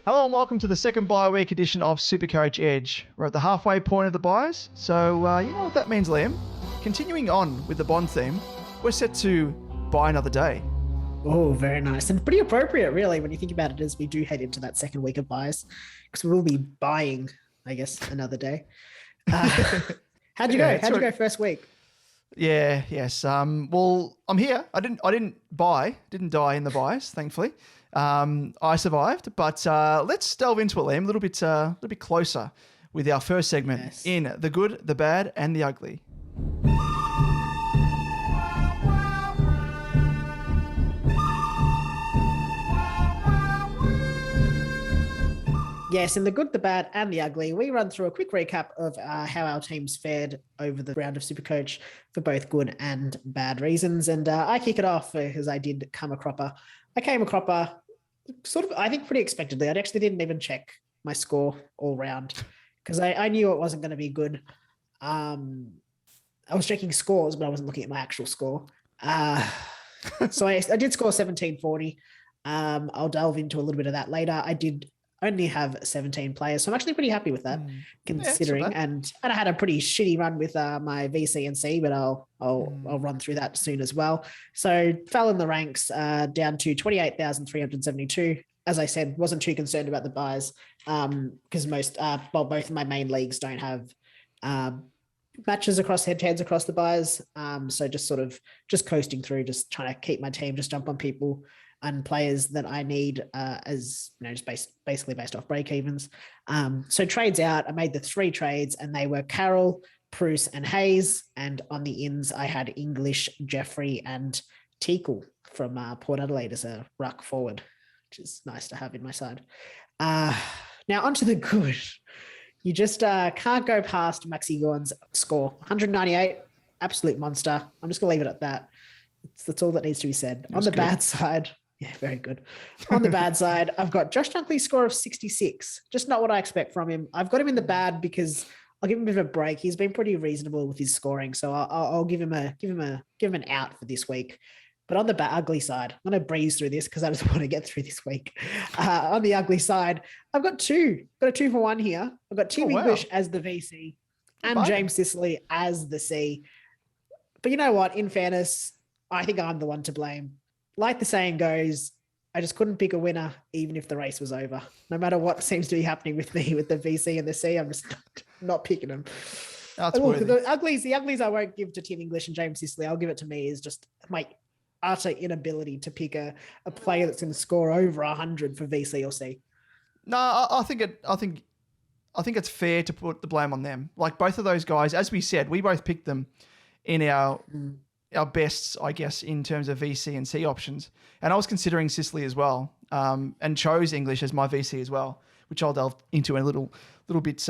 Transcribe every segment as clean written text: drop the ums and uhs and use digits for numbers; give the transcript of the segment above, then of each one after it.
Hello and welcome to the second bye week edition of SuperCoach Edge. We're at the halfway point of the buys, so you know what that means, Liam. Continuing on with the Bond theme, we're set to buy another day. Oh, very nice. And pretty appropriate, really, when you think about it, as we do head into that second week of buys, because we will be buying, I guess, another day. How'd you go? How'd you go first week? Yes. Well, I'm here. I didn't die in the buys, thankfully. I survived, but let's delve into it, Liam, a little bit closer with our first segment in the good, the bad, and the ugly. Yes, in the good, the bad, and the ugly, we run through a quick recap of how our teams fared over the round of SuperCoach for both good and bad reasons. And I kick it off because I did come a cropper. I came a cropper sort of, I think, pretty expectedly. I actually didn't even check my score all round because I knew it wasn't going to be good. I was checking scores, but I wasn't looking at my actual score. So I did score 1740. I'll delve into a little bit of that later. I did only have 17 players, so I'm actually pretty happy with that, considering. And I had a pretty shitty run with my VC and C, but I'll run through that soon as well. So fell in the ranks down to 28,372. As I said, wasn't too concerned about the buys because both of my main leagues don't have matches across head-to-heads across the buys. So just coasting through, just trying to keep my team, just jump on people and players that I need as, just basically based off break evens. So trades out, I made the 3 trades and they were Carroll, Bruce and Hayes. And on the ins, I had English, Jeffrey and Teakle from Port Adelaide as a ruck forward, which is nice to have in my side. Now onto the good. You just can't go past Maxi Gorn's score. 198, absolute monster. I'm just going to leave it at that. That's all that needs to be said. On the bad side, yeah, very good. On the bad side, I've got Josh Dunkley's score of 66. Just not what I expect from him. I've got him in the bad because I'll give him a bit of a break. He's been pretty reasonable with his scoring, so I'll give him an out for this week. But on the ugly side, I'm going to breeze through this because I just want to get through this week. On the ugly side, I've got 2. Got a 2 for 1 here. I've got Tim English as the VC and James Sicily as the C. But you know what? In fairness, I think I'm the one to blame. Like the saying goes, I just couldn't pick a winner even if the race was over. No matter what seems to be happening with me with the VC and the C, I'm just not picking them. Look, the uglies I won't give to Tim English and James Sicily. I'll give it to me is just my utter inability to pick a player that's going to score over 100 for VC or C. No, I think it's fair to put the blame on them. Like both of those guys, as we said, we both picked them in our bests, I guess, in terms of VC and C options. And I was considering Sicily as well, and chose English as my VC as well, which I'll delve into in a little bit.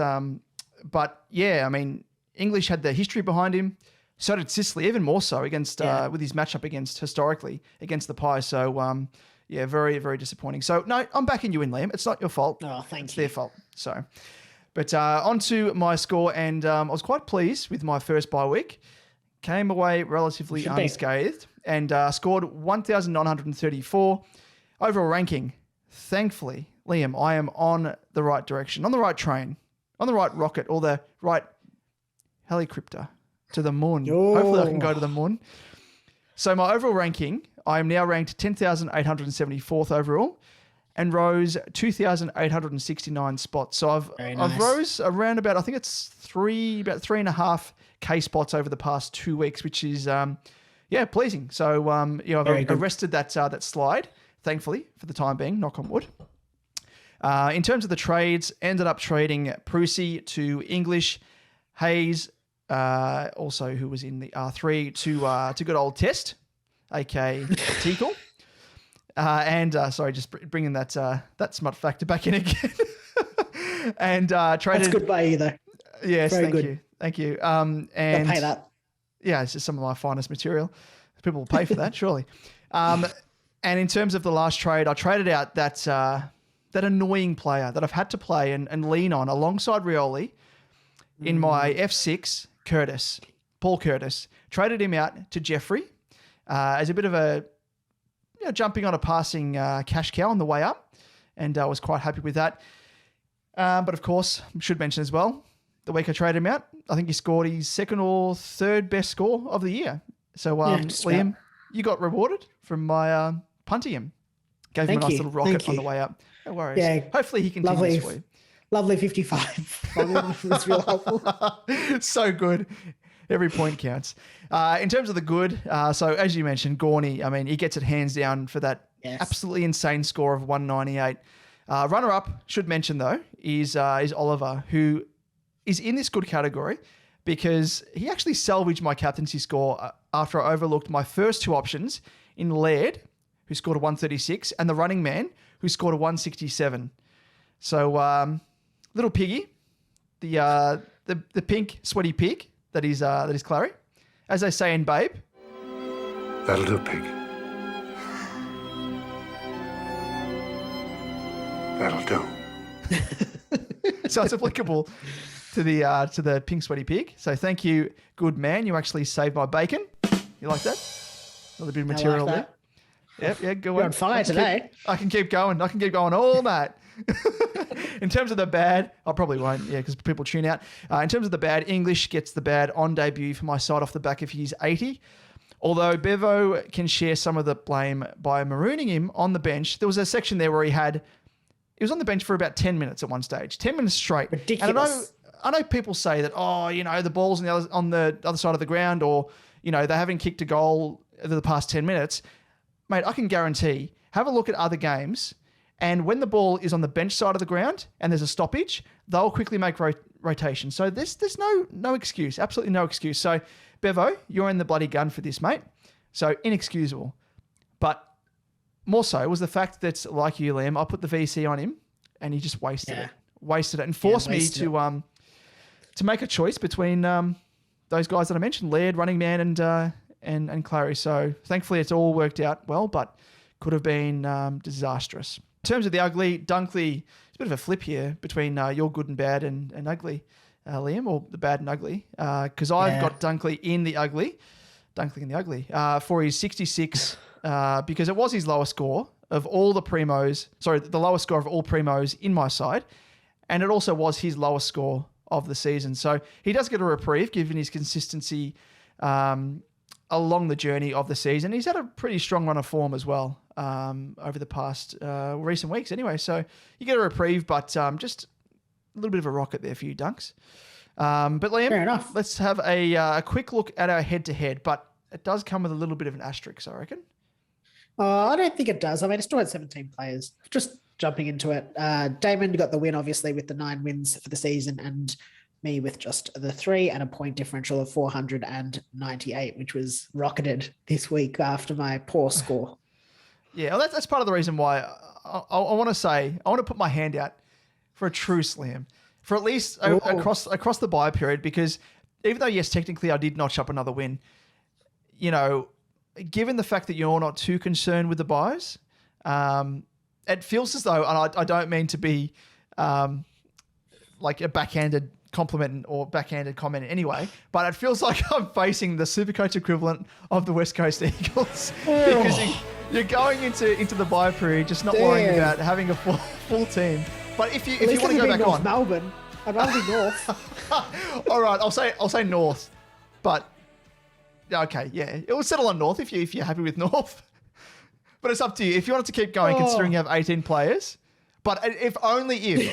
But yeah, I mean, English had the history behind him. So did Sicily, even more so against with his matchup historically against the Pies. So yeah, very, very disappointing. So no, I'm backing you in, Liam. It's not your fault. Oh, thank you. It's their fault. So, but on to my score, and I was quite pleased with my first bye week. Came away relatively unscathed and scored 1,934 overall ranking. Thankfully, Liam, I am on the right direction, on the right train, on the right rocket, or the right helicopter to the moon. Hopefully I can go to the moon. So my overall ranking, I am now ranked 10,874th overall and rose 2,869 spots. So I've rose around about, I think it's about 3.5K spots over the past 2 weeks, which is, pleasing. So, I've arrested that slide, thankfully, for the time being, knock on wood. In terms of the trades, ended up trading Prusy to English, Hayes, also who was in the R3 to good old Test, aka Teakle. Just bringing that smut factor back in again. And traded. That's good by you, though. Yes, thank you. And pay that. Yeah, it's just some of my finest material. People will pay for that, surely. And in terms of the last trade, I traded out that annoying player that I've had to play and lean on alongside Rioli in my F6, Paul Curtis. Traded him out to Jeffrey as a bit of a jumping on a passing cash cow on the way up. and I was quite happy with that. But of course, I should mention as well, the week I traded him out, I think he scored his second or third best score of the year. So, Liam, you got rewarded from my punting him. Gave him a nice little rocket on the way up. No worries. Yeah, hopefully he continues for you. Lovely 55. That's real helpful. So good. Every point counts. In terms of the good, so as you mentioned, Gorney, I mean, he gets it hands down for that absolutely insane score of 198. Runner-up, should mention though, is Oliver, who is in this good category because he actually salvaged my captaincy score after I overlooked my first two options in Laird, who scored a 136, and the running man, who scored a 167. So, little piggy, the pink sweaty pig that is Clary, as they say in Babe. That'll do, pig. That'll do. So it's applicable to the pink sweaty pig. So thank you, good man. You actually saved my bacon. You like that? Another bit of material there. Yep, yeah, go on. You're on fire today. I can keep going. I can keep going all night. In terms of the bad, I probably won't, because people tune out. In terms of the bad, English gets the bad on debut for my side off the back of his 80. Although Bevo can share some of the blame by marooning him on the bench. There was a section there where he was on the bench for about 10 minutes at one stage, 10 minutes straight. Ridiculous. And I know people say that, the ball's on the other side of the ground, or, they haven't kicked a goal over the past 10 minutes. Mate, I can guarantee, have a look at other games, and when the ball is on the bench side of the ground and there's a stoppage, they'll quickly make rotation. So there's no excuse, absolutely no excuse. So, Bevo, you're in the bloody gun for this, mate. So, inexcusable. But more so was the fact that, like you, Liam, I put the VC on him and he just wasted it. Wasted it and forced me to make a choice between those guys that I mentioned, Laird, Running Man, and Clary. So thankfully it's all worked out well, but could have been disastrous. In terms of the ugly, Dunkley, it's a bit of a flip here between your good and bad and ugly, Liam, or the bad and ugly, because I've got Dunkley in the ugly, for his 66, because it was his lowest score of all the primos, the lowest score of all primos in my side, and it also was his lowest score of the season. So he does get a reprieve given his consistency along the journey of the season. He's had a pretty strong run of form as well over the past recent weeks anyway. So you get a reprieve, but just a little bit of a rocket there for you, Dunks. But Liam, fair enough. Let's have a quick look at our head-to-head, but it does come with a little bit of an asterisk, I reckon. I don't think it does. I mean, it's still had 17 players. Just jumping into it. Damon got the win, obviously, with the 9 wins for the season, and me with just the 3 and a point differential of 498, which was rocketed this week after my poor score. Yeah, well, that's part of the reason why I want to put my hand out for a true slam for at least across the bye period, because even though, yes, technically I did notch up another win, given the fact that you're not too concerned with the buys, it feels as though, and I don't mean to be like a backhanded compliment or backhanded comment anyway, but it feels like I'm facing the SuperCoach equivalent of the West Coast Eagles because you're going into the bye period just not worrying about having a full team. But if you want to go back North on Melbourne, I'd rather be North. All right, I'll say North, but okay, yeah, it will settle on North if you're happy with North. But it's up to you if you wanted to keep going, considering you have 18 players. But only if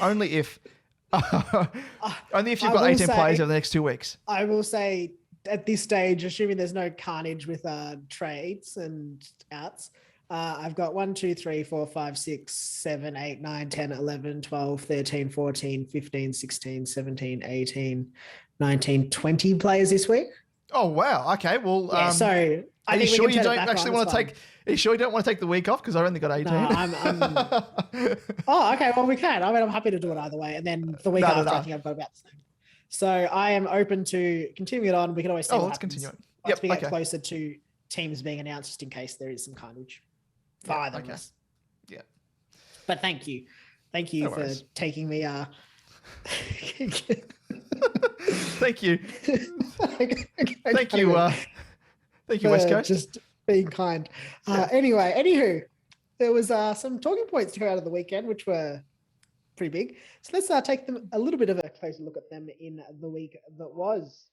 you've got 18 players over the next 2 weeks. I will say at this stage, assuming there's no carnage with trades and outs, I've got 1, 2, 3, 4, 5, 6, 7, 8, 9, 10, 11, 12, 13, 14, 15, 16, 17, 18, 19, 20 players this week. Oh, wow. Okay. Well, so are you sure you don't actually want to take? Are you sure you don't want to take the week off? Because I only got 18. No, Oh, okay. Well, we can. I mean, I'm happy to do it either way. And then the week after, I think I've got about the same. So I am open to continuing it on. We can always see what happens. Continue it. Once we get closer to teams being announced, just in case there is some carnage. Okay. Yeah. But thank you. Thank you for taking me. Thank you. Thank you, West Coast. Just being kind. Anyway, anywho, there was some talking points to come out of the weekend, which were pretty big. So let's take them a little bit of a closer look at them in the week that was.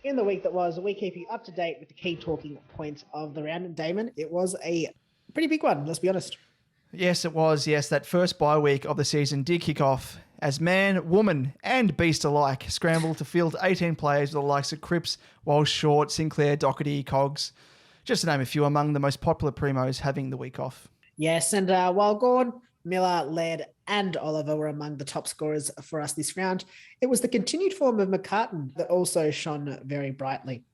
In the week that was, we keep you up to date with the key talking points of the round. And Damon, it was a pretty big one, let's be honest. Yes, it was. Yes, that first bye week of the season did kick off as man, woman and beast alike scrambled to field 18 players with the likes of Cripps, Walsh, Short, Sinclair, Doherty, Cogs, just to name a few among the most popular primos having the week off. Yes, and while Gordon, Miller, Laird and Oliver were among the top scorers for us this round, it was the continued form of McCartan that also shone very brightly.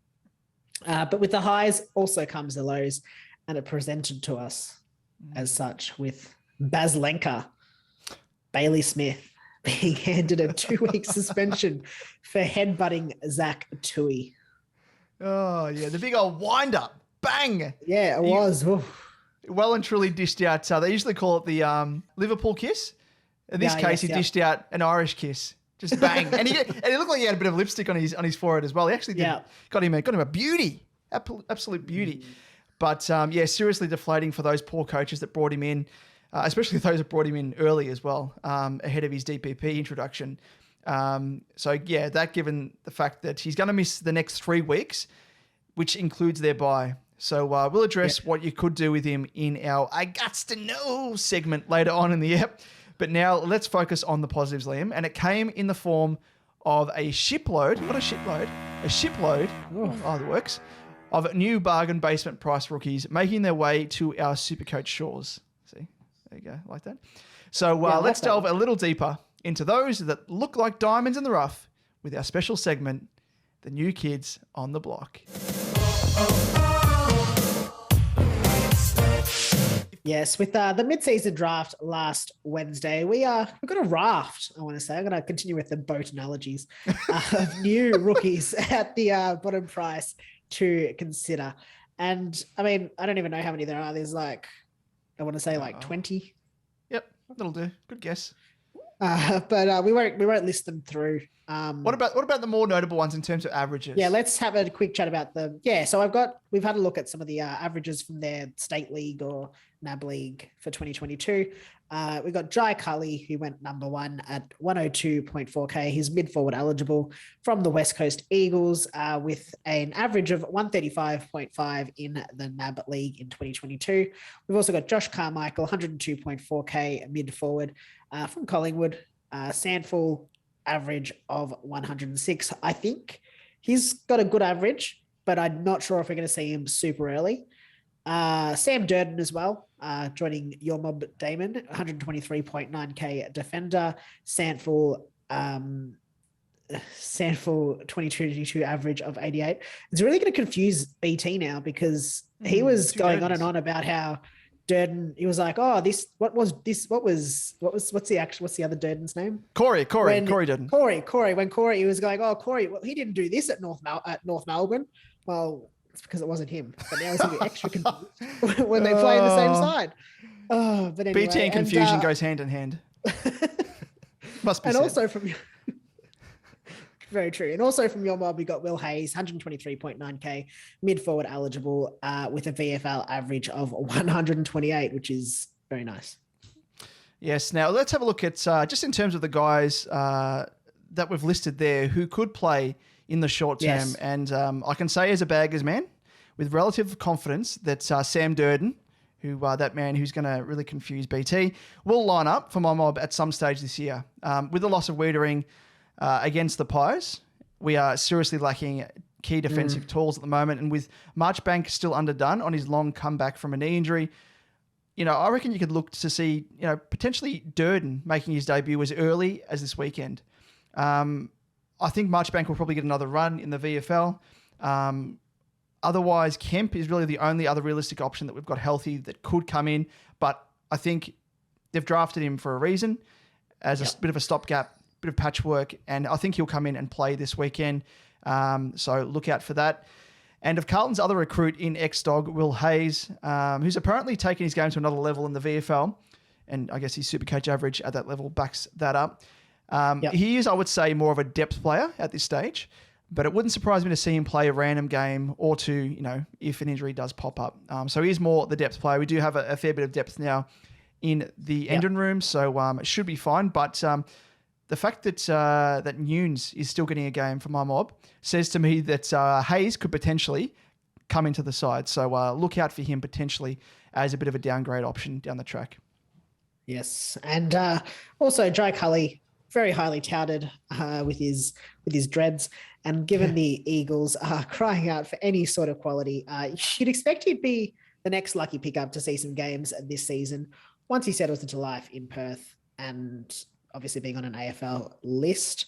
But with the highs also comes the lows, and it presented to us as such with Baslenka, Bailey Smith being handed a 2-week suspension for headbutting Zach Tui. Oh, yeah, the big old wind-up. Bang! Yeah, it was. Well and truly dished out. They usually call it the Liverpool kiss. In this case, he dished out an Irish kiss. Just bang. and he looked like he had a bit of lipstick on his forehead as well. He actually got him a beauty. Absolute beauty. But, seriously deflating for those poor coaches that brought him in, especially those that brought him in early as well, ahead of his DPP introduction. That given the fact that he's going to miss the next 3 weeks, which includes their bye. So we'll address what you could do with him in our I Gots to Know segment later on in the app. But now let's focus on the positives, Liam. And it came in the form of a shipload, not a shitload, a shipload, that works, of new bargain basement price rookies making their way to our SuperCoach shores. See, there you go, like that. So let's delve a little deeper into those that look like diamonds in the rough with our special segment, the new kids on the block. Yes, with the mid-season draft last Wednesday, we got a raft, I want to say. I'm going to continue with the boat analogies of new rookies at the bottom price to consider. And, I mean, I don't even know how many there are. There's 20. Yep, that'll do. Good guess. But we won't list them through. What about the more notable ones in terms of averages? Yeah, let's have a quick chat about them. Yeah, so we've had a look at some of the averages from their state league or NAB league for 2022. We got Jai Cully, who went number 1 at 102.4K. He's mid-forward eligible from the West Coast Eagles with an average of 135.5 in the NAB league in 2022. We've also got Josh Carmichael, 102.4K mid-forward from Collingwood. Sandful, average of 106. I think he's got a good average, but I'm not sure if we're going to see him super early. Sam Durden as well, joining your mob, Damon, 123.9K defender. Sandful 2022 average of 88. It's really going to confuse BT now because he was going on and on about how Durden, he was like, what's the other Durden's name? Corey Durden. Corey, he was going, Corey, well, he didn't do this at North Melbourne. Well, it's because it wasn't him. But now he's going to be extra confused when they play on the same side. But anyway, BT and confusion goes hand in hand. Must be and said. Also from very true. And also from your mob, we got Will Hayes, 123.9K, mid-forward eligible with a VFL average of 128, which is very nice. Yes. Now, let's have a look at, just in terms of the guys that we've listed there who could play in the short term. Yes. And I can say as a Baggers man, with relative confidence, that Sam Durden, that man who's going to really confuse BT, will line up for my mob at some stage this year. With the loss of Wiedering, against the Pies, we are seriously lacking key defensive tools at the moment. And with Marchbank still underdone on his long comeback from a knee injury, I reckon you could look to see, potentially Durden making his debut as early as this weekend. I think Marchbank will probably get another run in the VFL. Otherwise, Kemp is really the only other realistic option that we've got healthy that could come in. But I think they've drafted him for a reason as a bit of a stopgap, bit of patchwork, and I think he'll come in and play this weekend. So look out for that. And of Carlton's other recruit in ex-Dog, Will Hayes, who's apparently taken his game to another level in the VFL, and I guess his SuperCoach average at that level backs that up. Yep. He is, I would say, more of a depth player at this stage, but it wouldn't surprise me to see him play a random game or two, you know, if an injury does pop up. So he is more the depth player. We do have a fair bit of depth now in the engine room, so it should be fine. But the fact that that Nunes is still getting a game for my mob says to me that Hayes could potentially come into the side. So look out for him potentially as a bit of a downgrade option down the track. Yes, and also Jai Cully, very highly touted with his dreads, and given the Eagles are crying out for any sort of quality, you'd expect he'd be the next lucky pickup to see some games this season once he settles into life in Perth, and obviously being on an AFL list.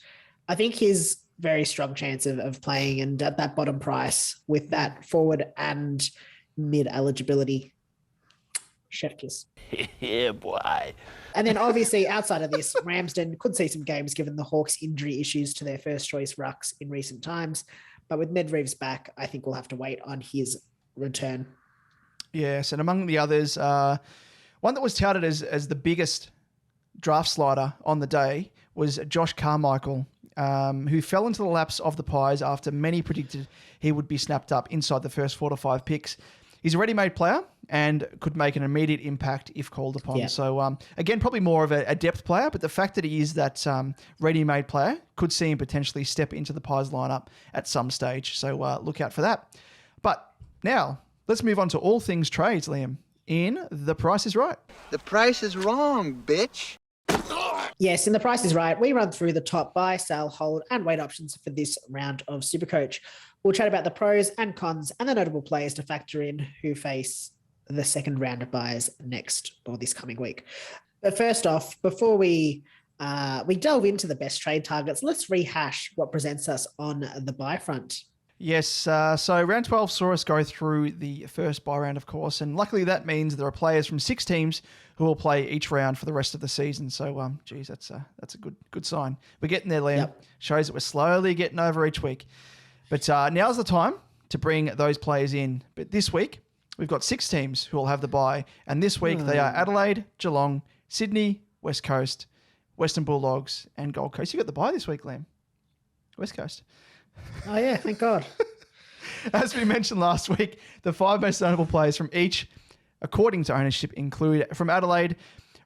I think his very strong chance of playing and at that bottom price with that forward and mid eligibility. Chef kiss. Yeah, boy. And then obviously outside of this, Ramsden could see some games given the Hawks' injury issues to their first choice rucks in recent times. But with Ned Reeves back, I think we'll have to wait on his return. Yes, and among the others, one that was touted as the biggest draft slider on the day was Josh Carmichael, who fell into the laps of the Pies after many predicted he would be snapped up inside the first 4 to 5 picks. He's a ready-made player and could make an immediate impact if called upon. Yeah. So, again, probably more of a depth player, but the fact that he is that ready-made player could see him potentially step into the Pies lineup at some stage. So look out for that. But now, let's move on to all things trades, Liam, in The Price is Right. The price is wrong, bitch. Yes, in The Price is Right, we run through the top buy, sell, hold, and wait options for this round of SuperCoach. We'll chat about the pros and cons and the notable players to factor in who face the second round of buys next or this coming week. But first off, before we delve into the best trade targets, let's rehash what presents us on the buy front. Yes, so round 12 saw us go through the first buy round, of course, and luckily that means there are players from 6 teams who will play each round for the rest of the season. So, geez, that's a good sign. We're getting there, Liam. Yep. Shows that we're slowly getting over each week. But now's the time to bring those players in. But this week, we've got 6 teams who will have the bye, and this week they are Adelaide, Geelong, Sydney, West Coast, Western Bulldogs, and Gold Coast. You got the bye this week, Liam. West Coast. Oh, yeah, thank God. As we mentioned last week, the 5 most notable players from each, according to ownership, include from Adelaide,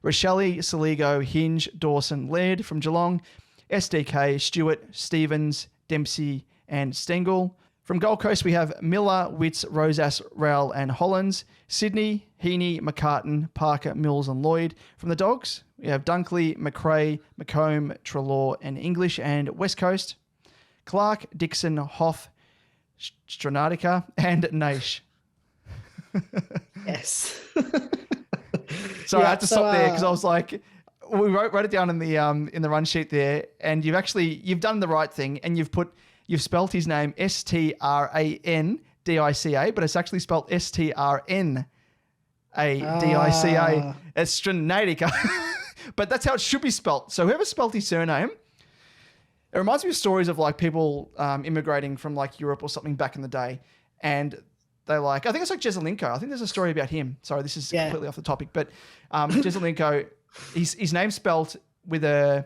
Rochelle, Saligo, Hinge, Dawson, Laird. From Geelong, SDK, Stewart, Stevens, Dempsey, and Stengel. From Gold Coast, we have Miller, Witts, Rosas, Rowell, and Hollands. Sydney, Heaney, McCartan, Parker, Mills, and Lloyd. From the Dogs, we have Dunkley, McRae, McComb, Trelaw, and English. And West Coast, Clark, Dixon, Hoff, Stranatica, and Naish. Yes. Sorry, I had to stop there because I was like, we wrote it down in the run sheet there, and you've done the right thing, and you've spelt his name Strandicica, but it's actually spelled Strnadica. It's Stranatica. But that's how it should be spelt. So whoever spelt his surname, it reminds me of stories of like people immigrating from like Europe or something back in the day. And they I think it's like Jezelenko. I think there's a story about him. Sorry, this is completely off the topic. But Jezelenko, his name's spelt with I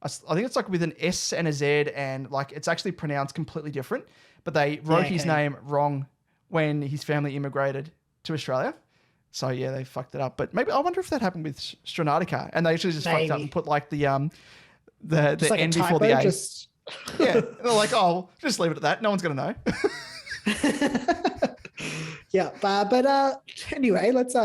think it's like with an S and a Z, and like it's actually pronounced completely different. But they wrote his name wrong when his family immigrated to Australia. So yeah, they fucked it up. But maybe I wonder if that happened with Stranatica, and they actually just fucked up and put like the N before the A. Yeah, they're like, oh, just leave it at that. No one's gonna know. Yeah, but anyway, let's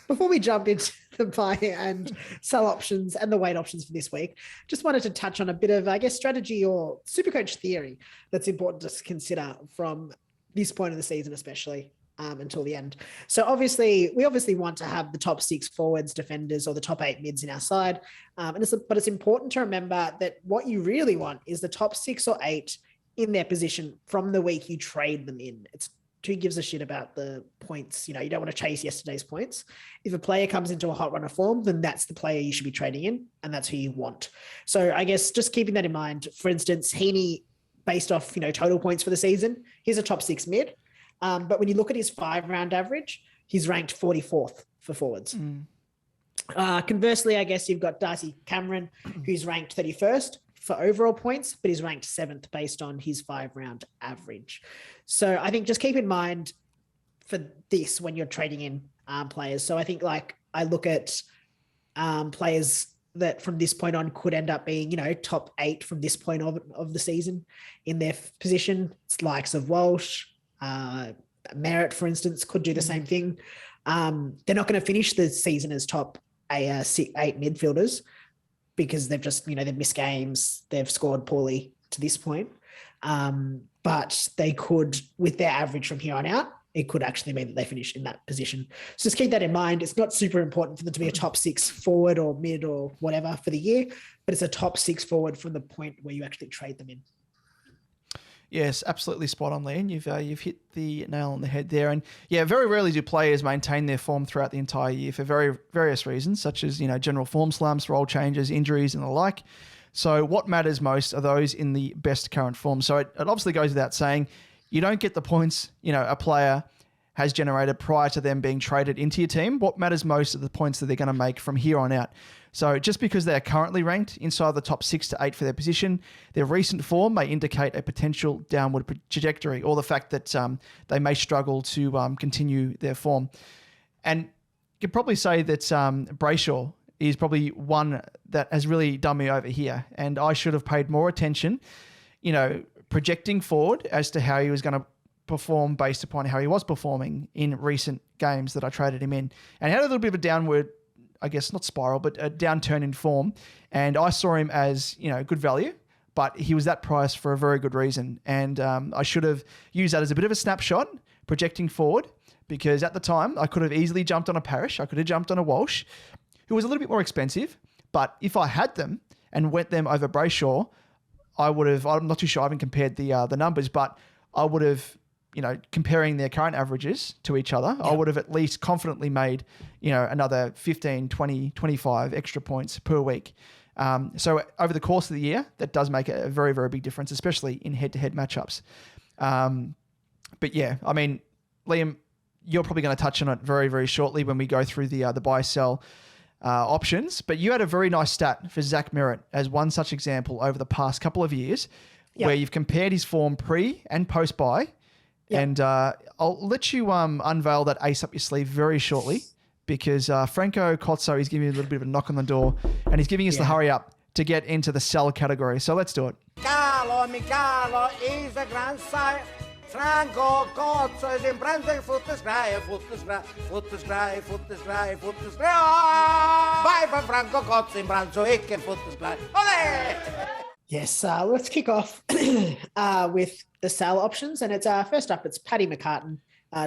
before we jump into the buy and sell options and the wait options for this week, just wanted to touch on a bit of, I guess, strategy or SuperCoach theory that's important to consider from this point of the season, especially until the end. So we obviously want to have the top 6 forwards, defenders, or the top 8 mids in our side, but it's important to remember that what you really want is the top 6 or 8 in their position from the week you trade them in. It's who gives a shit about the points? You don't want to chase yesterday's points. If a player comes into a hot run of form, then that's the player you should be trading in, and that's who you want. So I guess just keeping that in mind, for instance, Heaney, based off, total points for the season, he's a top 6 mid. But when you look at his 5-round average, he's ranked 44th for forwards. Conversely, I guess you've got Darcy Cameron, who's ranked 31st for overall points, but he's ranked 7th based on his 5-round average. So I think just keep in mind for this when you're trading in players. So I think like I look at players that from this point on could end up being, top 8 from this point of the season in their position. It's likes of Walsh, Merritt, for instance, could do the same thing. They're not going to finish the season as top 8 midfielders because they've just, they've missed games, they've scored poorly to this point. But they could, with their average from here on out, it could actually mean that they finish in that position. So just keep that in mind. It's not super important for them to be a top 6 forward or mid or whatever for the year, but it's a top 6 forward from the point where you actually trade them in. Yes, absolutely spot on, Liam. You've hit the nail on the head there. And yeah, very rarely do players maintain their form throughout the entire year for various reasons, such as, general form slumps, role changes, injuries, and the like. So what matters most are those in the best current form. So it obviously goes without saying, you don't get the points, a player has generated prior to them being traded into your team. What matters most are the points that they're going to make from here on out. So just because they are currently ranked inside the top 6 to 8 for their position, their recent form may indicate a potential downward trajectory or the fact that they may struggle to continue their form. And you could probably say that Brayshaw is probably one that has really done me over here. And I should have paid more attention, projecting forward as to how he was going to perform based upon how he was performing in recent games that I traded him in. And he had a little bit of a downward, I guess not spiral, but a downturn in form. And I saw him as, good value, but he was that price for a very good reason. And I should have used that as a bit of a snapshot projecting forward, because at the time I could have easily jumped on a Parrish. I could have jumped on a Walsh, who was a little bit more expensive. But if I had them and went them over Brayshaw, I would have, I'm not too sure, I haven't compared the numbers, but I would have, comparing their current averages to each other, I would have at least confidently made, another 15, 20, 25 extra points per week. So over the course of the year, that does make a very, very big difference, especially in head-to-head matchups. But yeah, I mean, Liam, you're probably going to touch on it very, very shortly when we go through the buy-sell options, but you had a very nice stat for Zach Merritt as one such example over the past couple of years where you've compared his form pre and post-buy. And I'll let you unveil that ace up your sleeve very shortly because Franco Cozzo is giving you a little bit of a knock on the door and he's giving us the hurry up to get into the sell category. So let's do it. Carlo is a grand sire. Franco Cozzo is in branding foot-to-scry. Bye for Franco Cozzo in Brunswick and foot-to-scry. Olé! Yes, let's kick off with the sell options. And it's first up, it's Paddy McCartan,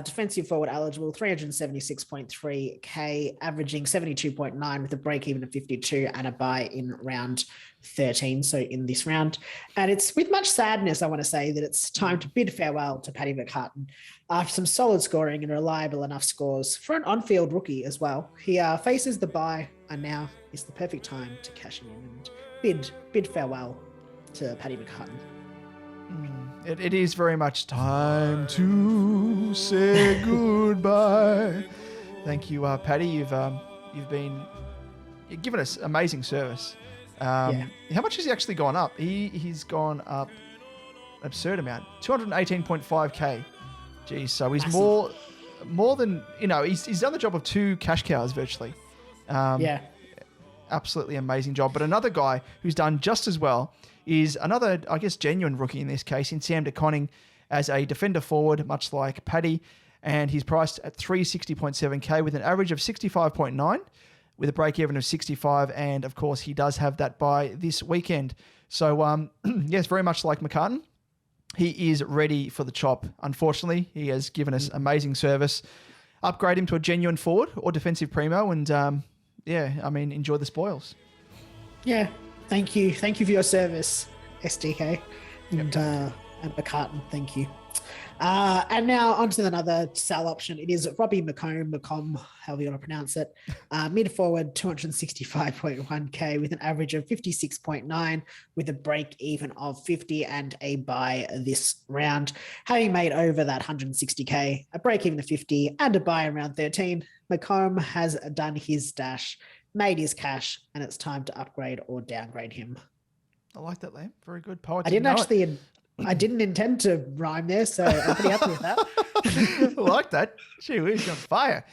defensive forward eligible, 376.3K, averaging 72.9 with a break even of 52 and a buy in round 13. So in this round. And it's with much sadness, I want to say that it's time to bid farewell to Paddy McCartan after some solid scoring and reliable enough scores for an on-field rookie as well. He faces the buy and now is the perfect time to cash him in and bid farewell to Paddy McCartan. It is very much time to say goodbye. Thank you, Paddy. You've given us amazing service. How much has he actually gone up? He's gone up an absurd amount, 218.5K. Geez, so he's more than he's done the job of 2 cash cows virtually. Absolutely amazing job. But another guy who's done just as well is another, I guess, genuine rookie in this case, in Sam de Koning as a defender forward, much like Paddy. And he's priced at 360.7K with an average of 65.9 with a break-even of 65. And, of course, he does have that by this weekend. So, yes, very much like McCartan. He is ready for the chop. Unfortunately, he has given us amazing service. Upgrade him to a genuine forward or defensive primo and, enjoy the spoils. Yeah. Thank you. Thank you for your service, SDK. And McCartan, thank you. And now on to another sell option. It is Robbie McComb, however you want to pronounce it. Mid forward, 265.1K with an average of 56.9 with a break even of 50 and a buy this round. Having made over that 160K, a break even of 50 and a buy in round 13, McComb has done his dash. made his cash, and it's time to upgrade or downgrade him. I like that, Liam. Very good. Poet I didn't intend to rhyme there, so I'm pretty happy with that. I like that. Gee whiz, you're on fire.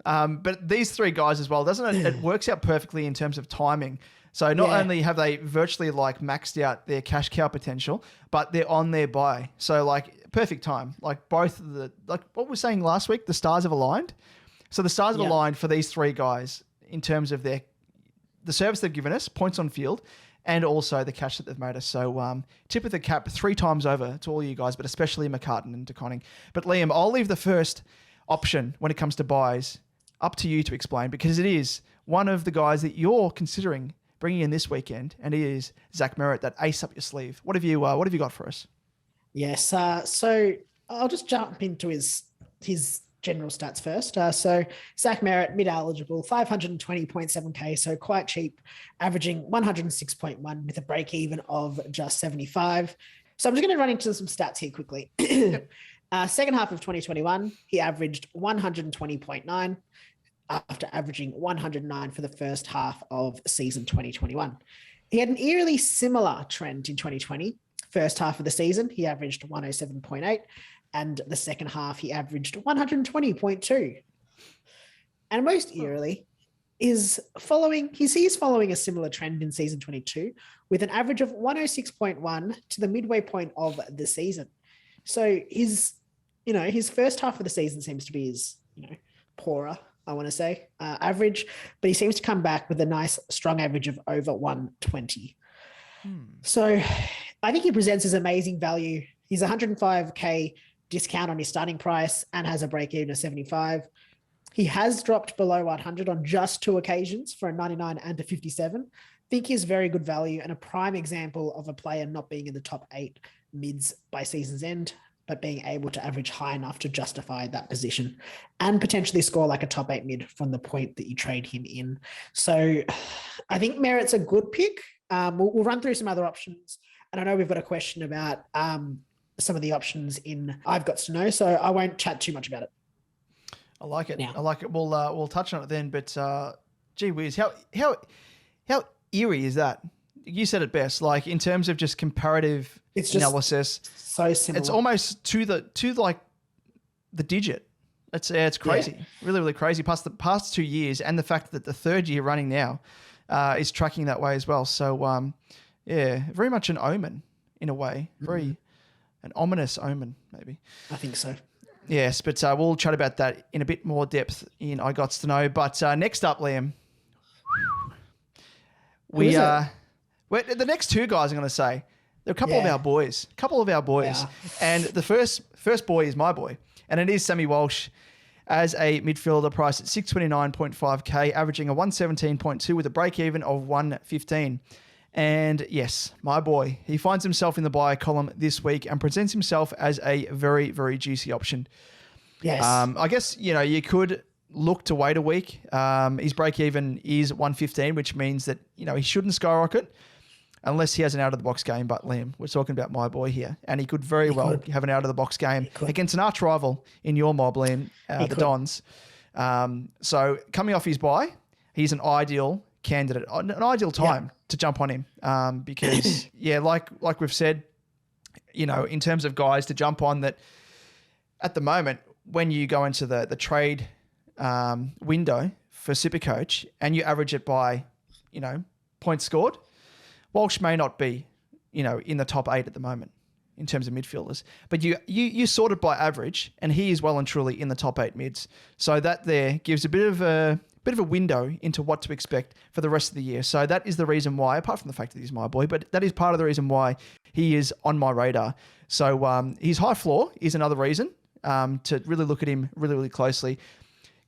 But these three guys as well, doesn't it? It works out perfectly in terms of timing. So not only have they virtually like maxed out their cash cow potential, but they're on their bye. So like perfect time. Like both of the, like what we were saying last week, the stars have aligned. So the stars have aligned for these three guys in terms of the service they've given us, points on field, and also the cash that they've made us. So tip of the cap 3 times over to all you guys, but especially McCartan and DeConning. But Liam, I'll leave the first option when it comes to buys up to you to explain, because it is one of the guys that you're considering bringing in this weekend, and it is Zach Merritt, that ace up your sleeve. What have you got for us? Yes, so I'll just jump into his general stats first. So Zach Merritt, mid-eligible, 520.7K, so quite cheap, averaging 106.1 with a break-even of just 75. So I'm just going to run into some stats here quickly. Second half of 2021, he averaged 120.9 after averaging 109 for the first half of season 2021. He had an eerily similar trend in 2020. First half of the season, he averaged 107.8. And the second half, he averaged 120.2. And most eerily, he's following a similar trend in season 22 with an average of 106.1 to the midway point of the season. So his first half of the season seems to be his, poorer, I want to say, average, but he seems to come back with a nice strong average of over 120. So I think he presents as amazing value. He's 105K discount on his starting price and has a break even of 75. He has dropped below 100 on just 2 occasions for a 99 and a 57. I think he's very good value and a prime example of a player not being in the top 8 mids by season's end, but being able to average high enough to justify that position and potentially score like a top 8 mid from the point that you trade him in. So I think Merritt's a good pick. We'll run through some other options. And I know we've got a question about some of the options in I've Got to Know, so I won't chat too much about it. I like it. Now. I like it. We'll touch on it then. But gee whiz, how eerie is that? You said it best. Like in terms of just comparative analysis, so similar. It's almost to the digit. It's crazy. Yeah. Really, really crazy. Past the past 2 years, and the fact that the third year running now is tracking that way as well. So very much an omen in a way. Very. An ominous omen, maybe. I think so. Yes, but we'll chat about that in a bit more depth in I Got to Know. But next up, Liam, the next 2 guys I'm going to say, they're a couple of our boys. Yeah. And the first boy is my boy, and it is Sammy Walsh as a midfielder priced at 629.5K, averaging a 117.2 with a break-even of 115. And yes, my boy, he finds himself in the buy column this week and presents himself as a very, very juicy option. Yes. I guess, you could look to wait a week. His break even is 115, which means that, he shouldn't skyrocket unless he has an out-of-the-box game. But Liam, we're talking about my boy here, and he could very well have an out-of-the-box game against an arch rival in your mob, Liam, the Dons. So coming off his buy, he's an ideal candidate, an ideal time to jump on him because, like we've said, in terms of guys to jump on that at the moment, when you go into the trade window for SuperCoach and you average it by, points scored, Walsh may not be, in the top 8 at the moment in terms of midfielders, but you sort it by average, and he is well and truly in the top 8 mids. So that there gives a bit of a window into what to expect for the rest of the year. So that is the reason why, apart from the fact that he's my boy, but that is part of the reason why he is on my radar. So his high floor is another reason to really look at him really, really closely,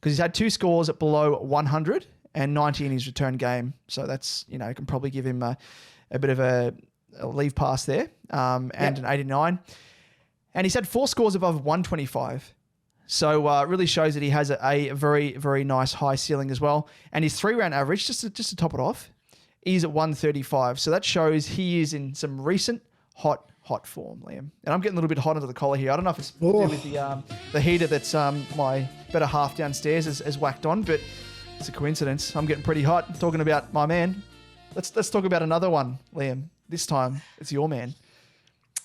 because he's had 2 scores at below 100 and 90 in his return game. So that's, can probably give him a bit of a leave pass there and an 89. And he's had 4 scores above 125. So it really shows that he has a very, very nice high ceiling as well. And his 3-round average, just to top it off, is at 135. So that shows he is in some recent hot form, Liam. And I'm getting a little bit hot under the collar here. I don't know if it's to do with the heater that's my better half downstairs has whacked on. But It's a coincidence. I'm getting pretty hot talking about my man. Let's talk about another one, Liam. This time it's your man.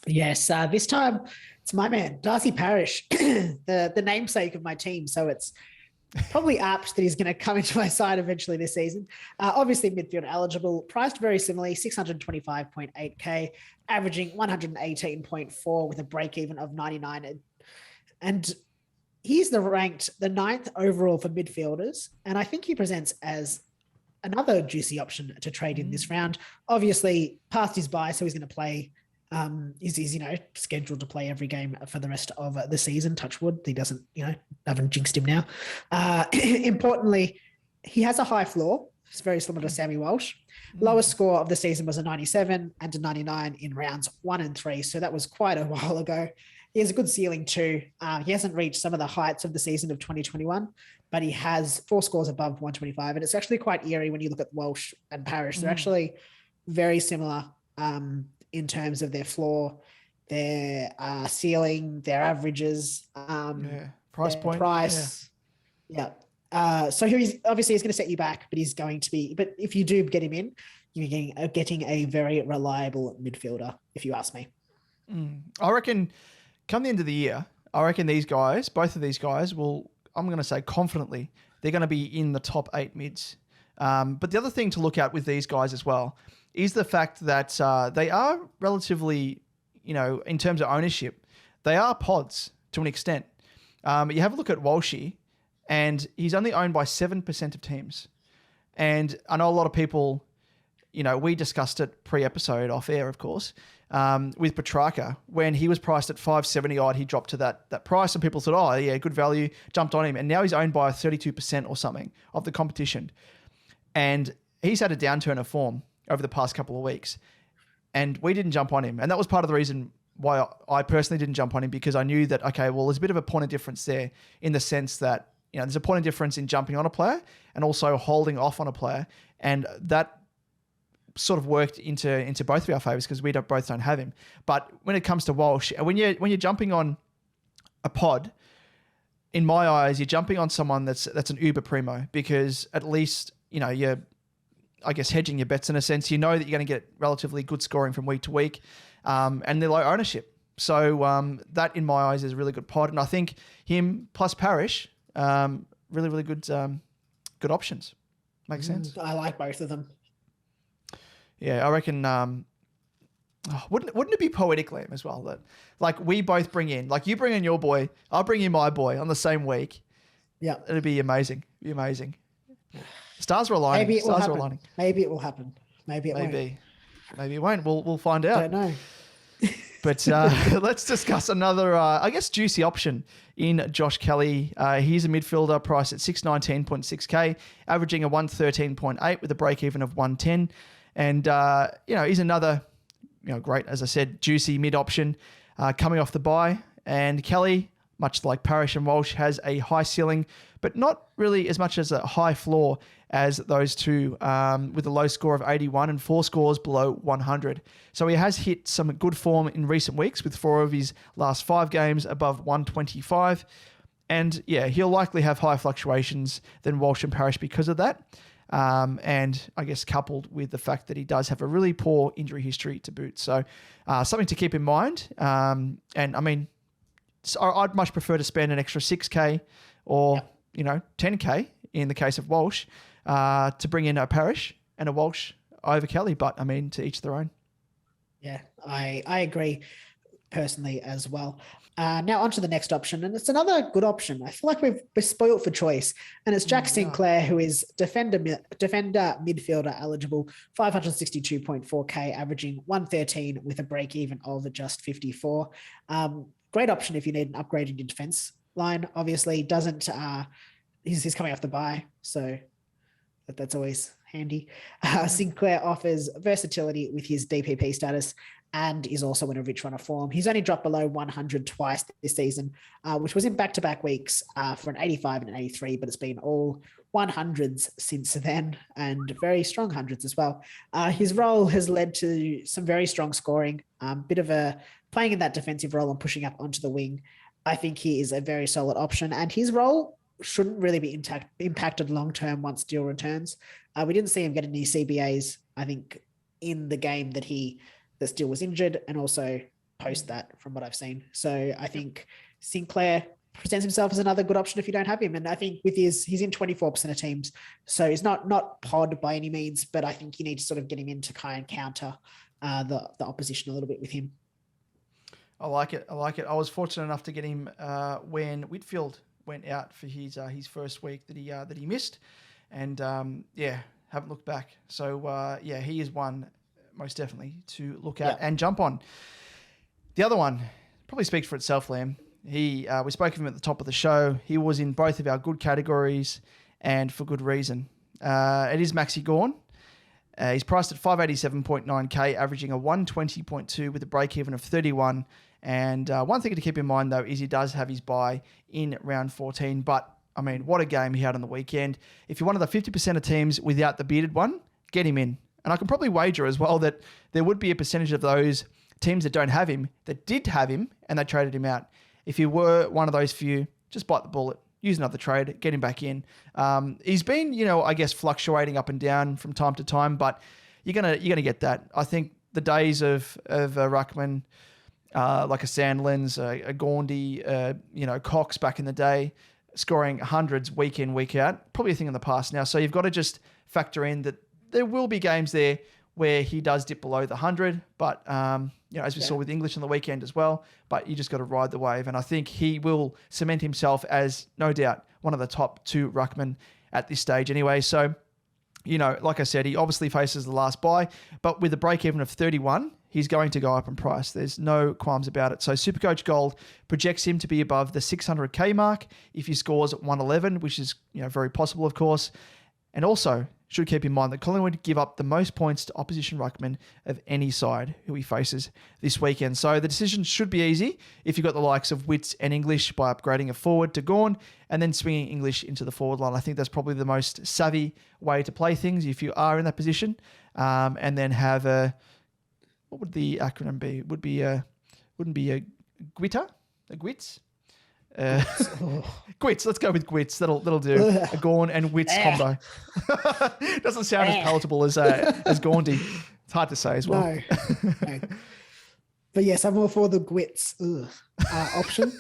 Yes, this time it's my man, Darcy Parish, the namesake of my team. So it's probably apt that he's going to come into my side eventually this season. Obviously, midfield eligible, priced very similarly, 625.8K, averaging 118.4 with a break even of 99. And he's ranked the 9th overall for midfielders. And I think he presents as another juicy option to trade in this round. Obviously, past his bye, so he's going to play. He's scheduled to play every game for the rest of the season. Touch wood, he doesn't, haven't jinxed him now. Importantly, he has a high floor. It's very similar to Sammy Walsh. Lowest score of the season was a 97 and a 99 in rounds 1 and 3. So that was quite a while ago. He has a good ceiling too. He hasn't reached some of the heights of the season of 2021, but he has 4 scores above 125. And it's actually quite eerie when you look at Walsh and Parish. They're actually very similar in terms of their floor, their ceiling, their averages, price point. Price. Yeah. So he's going to set you back, but but if you do get him in, you're getting a very reliable midfielder, if you ask me. I reckon come the end of the year, both of these guys will, I'm going to say confidently, they're going to be in the top 8 mids. But the other thing to look at with these guys as well is the fact that they are relatively, in terms of ownership, they are pods to an extent. You have a look at Walshy, and he's only owned by 7% of teams. And I know a lot of people, we discussed it pre-episode off air, of course, with Petrarca. When he was priced at 570 odd, he dropped to that price, and people thought, oh yeah, good value, jumped on him. And now he's owned by 32% or something of the competition. And he's had a downturn of form over the past couple of weeks, and we didn't jump on him. And that was part of the reason why I personally didn't jump on him, because I knew that, okay, well, there's a bit of a point of difference there in the sense that, there's a point of difference in jumping on a player and also holding off on a player. And that sort of worked into both of our favors because we both don't have him. But when it comes to Walsh, when you're jumping on a pod, in my eyes, you're jumping on someone that's an uber primo, because at least, you're, I guess, hedging your bets in a sense. You know that you're going to get relatively good scoring from week to week, and they're low ownership. So that, in my eyes, is a really good pod. And I think him plus Parish, really, really good options. Makes sense. I like both of them. Yeah, I reckon. Wouldn't it be poetic, Liam, as well, that like we both bring in, like you bring in your boy, I'll bring in my boy on the same week. Yeah, it'd be amazing. Stars are aligning. Maybe it will happen. Maybe it will happen. Maybe it won't. Maybe it won't. We'll find out. Don't know. But let's discuss another, I guess, juicy option in Josh Kelly. He's a midfielder priced at 619.6K, averaging a 113.8 with a break even of 110. And, he's another, great, as I said, juicy mid option coming off the bye. And Kelly, much like Parish and Walsh, has a high ceiling, but not really as much as a high floor as those two, with a low score of 81 and 4 scores below 100. So he has hit some good form in recent weeks with 4 of his last 5 games above 125. And yeah, he'll likely have higher fluctuations than Walsh and Parish because of that. And I guess coupled with the fact that he does have a really poor injury history to boot. So something to keep in mind. And I mean, I'd much prefer to spend an extra 6K or, 10K in the case of Walsh to bring in a Parish and a Walsh over Kelly. But I mean, to each their own. Yeah, I agree personally as well. Now on to the next option, and it's another good option. I feel like we're spoiled for choice, and it's Jack Sinclair, who is defender midfielder eligible, 562.4K, averaging 113 with a break even of just 54. Great option if you need an upgrade in your defense line. Obviously, doesn't he's coming off the bye, so that's always handy. Sinclair offers versatility with his DPP status and is also in a rich run of form. He's only dropped below 100 twice this season, which was in back-to-back weeks for an 85 and an 83, but it's been all 100s since then, and very strong hundreds as well. His role has led to some very strong scoring, bit of a playing in that defensive role and pushing up onto the wing. I think he is a very solid option, and his role shouldn't really be impacted long-term once Steele returns. We didn't see him get any CBAs, I think, in the game that Steele was injured, and also post that from what I've seen. So I think Sinclair presents himself as another good option if you don't have him. And I think he's in 24% of teams. So he's not pod by any means, but I think you need to sort of get him in to kind of counter the opposition a little bit with him. I like it. I was fortunate enough to get him when Whitfield went out for his first week that he missed. And haven't looked back. So he is one most definitely to look at and jump on. The other one probably speaks for itself, Liam. We spoke of him at the top of the show. He was in both of our good categories, and for good reason. It is Maxi Gawn. He's priced at 587.9k, averaging a 120.2 with a break-even of 31. And one thing to keep in mind, though, is he does have his bye in round 14. But, I mean, what a game he had on the weekend. If you're one of the 50% of teams without the bearded one, get him in. And I can probably wager as well that there would be a percentage of those teams that don't have him that did have him and they traded him out. If you were one of those few, just bite the bullet, use another trade, get him back in. He's been, I guess, fluctuating up and down from time to time, but you're gonna get that. I think the days of ruckman, like a Sandlands, a Gaundy, Cox back in the day, scoring hundreds week in, week out, probably a thing in the past now. So you've got to just factor in that there will be games there where he does dip below the 100, but as we saw with English on the weekend as well, but you just got to ride the wave. And I think he will cement himself as, no doubt, one of the top 2 ruckmen at this stage anyway. So, like I said, he obviously faces the last bye, but with a break-even of 31, he's going to go up in price. There's no qualms about it. So SuperCoach Gold projects him to be above the 600k mark if he scores 111, which is very possible, of course. And also, should keep in mind that Collingwood give up the most points to opposition ruckmen of any side who he faces this weekend. So the decision should be easy if you've got the likes of Witts and English by upgrading a forward to Gawn and then swinging English into the forward line. I think that's probably the most savvy way to play things if you are in that position. And then have what would the acronym be? Wouldn't be a Gwitter? A Gwits? Gwits, let's go with Gwits. That'll do. A Gawn and Wits combo. Doesn't sound as palatable as Gaundy. It's hard to say as well. No. But yes, I'm all for the Gwits option.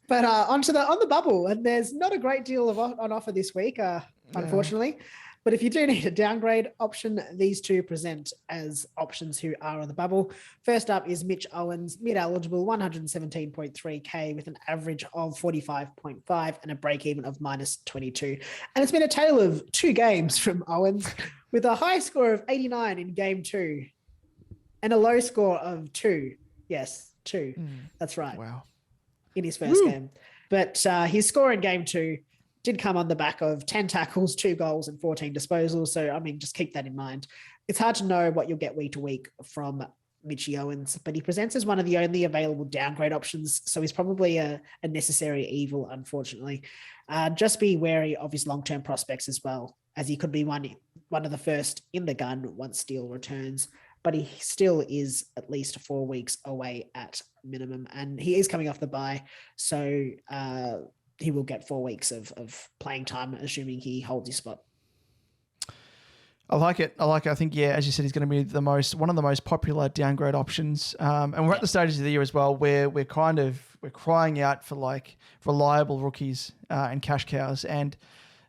But on the bubble, and there's not a great deal on offer this week, unfortunately. But if you do need a downgrade option, these two present as options who are on the bubble. First up is Mitch Owens, mid-eligible, 117.3k with an average of 45.5 and a break-even of -22. And it's been a tale of 2 games from Owens with a high score of 89 in game 2 and a low score of 2. Yes, 2. That's right. Wow. In his first game. But his score in game 2 did come on the back of 10 tackles, 2 goals and 14 disposals. So, I mean, just keep that in mind. It's hard to know what you'll get week to week from Mitchy Owens, but he presents as one of the only available downgrade options. So he's probably a necessary evil, unfortunately. Just be wary of his long-term prospects as well, as he could be one of the first in the gun once Steele returns. But he still is at least 4 weeks away at minimum. And he is coming off the bye. So, he will get 4 weeks of playing time, assuming he holds his spot. I like it. I think, as you said, he's going to be one of the most popular downgrade options. And we're at the stages of the year as well where we're crying out for like reliable rookies and cash cows. And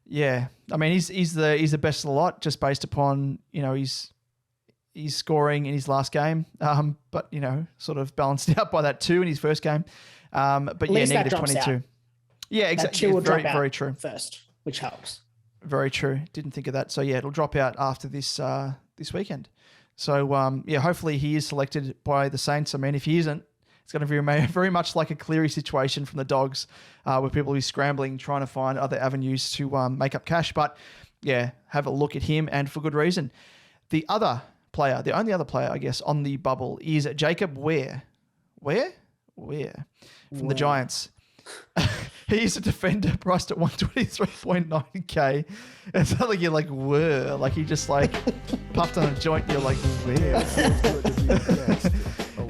I mean, he's the best of the lot just based upon, he's scoring in his last game, but sort of balanced out by that 2 in his first game. But negative 22. Out. Yeah, exactly. Very true. First, which helps. Very true. Didn't think of that. So it'll drop out after this weekend. So hopefully he is selected by the Saints. I mean, if he isn't, it's going to be very much like a Cleary situation from the Dogs, where people will be scrambling, trying to find other avenues to make up cash. But have a look at him, and for good reason. The only other player, I guess, on the bubble is Jacob Ware. Where? From the Giants. He's a defender priced at 123.9k. It's not like you're like, whoa, like he just like puffed on a joint. You're like, where?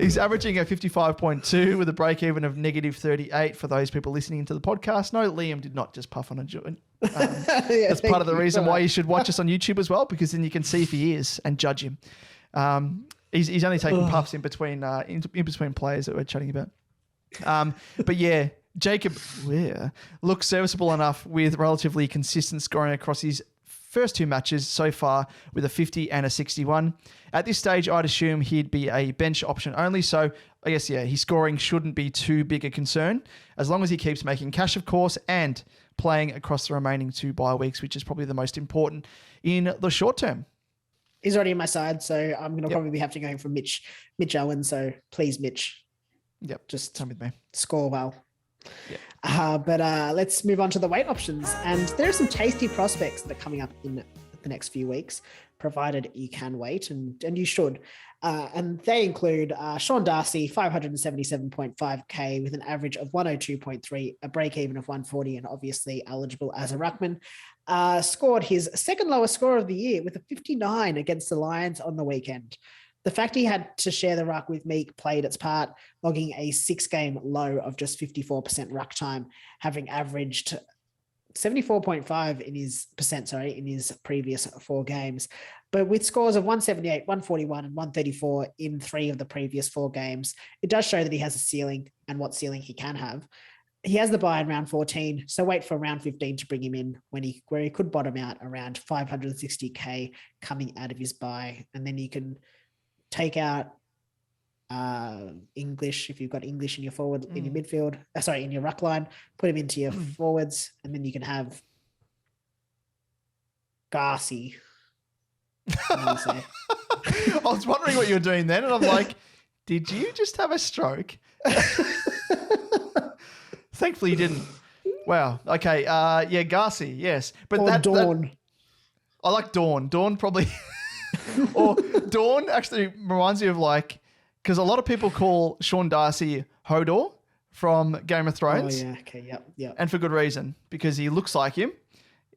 He's averaging a 55.2 with a break even of -38 for those people listening to the podcast. No, Liam did not just puff on a joint. That's part of the reason why you should watch us on YouTube as well, because then you can see if he is and judge him. He's only taking puffs in between players that we're chatting about. But yeah, Jacob looks serviceable enough with relatively consistent scoring across his first two matches so far with a 50 and a 61. At this stage, I'd assume he'd be a bench option only. So I guess, his scoring shouldn't be too big a concern as long as he keeps making cash, of course, and playing across the remaining 2 bye weeks, which is probably the most important in the short term. He's already on my side, so I'm going to probably have to go for Mitch Owen. So please, Mitch. Yep. Just come with me. Score well. Yep. But let's move on to the weight options. And there are some tasty prospects that are coming up in the next few weeks, provided you can wait, and you should. And they include Sean Darcy, 577.5K with an average of 102.3, a break even of 140, and obviously eligible as a ruckman. Scored his second lowest score of the year with a 59 against the Lions on the weekend. The fact he had to share the ruck with Meek played its part, logging a 6-game low of just 54% ruck time, having averaged 74.5 in his previous 4 games. But with scores of 178, 141, and 134 in 3 of the previous 4 games, it does show that he has a ceiling and what ceiling he can have. He has the bye in round 14, so wait for round 15 to bring him in where he could bottom out around 560K coming out of his bye. And then you can take out English if you've got English in your forward, in your midfield, in your ruck line, put him into your forwards, and then you can have Garci. I was wondering what you were doing then, and I'm like, did you just have a stroke? Thankfully you didn't. Wow. Okay. Garci, yes. But Dawn. I like Dawn. Dawn probably... or Dawn actually reminds me of because a lot of people call Sean Darcy Hodor from Game of Thrones. Oh, yeah. Okay, yep. And for good reason, because he looks like him.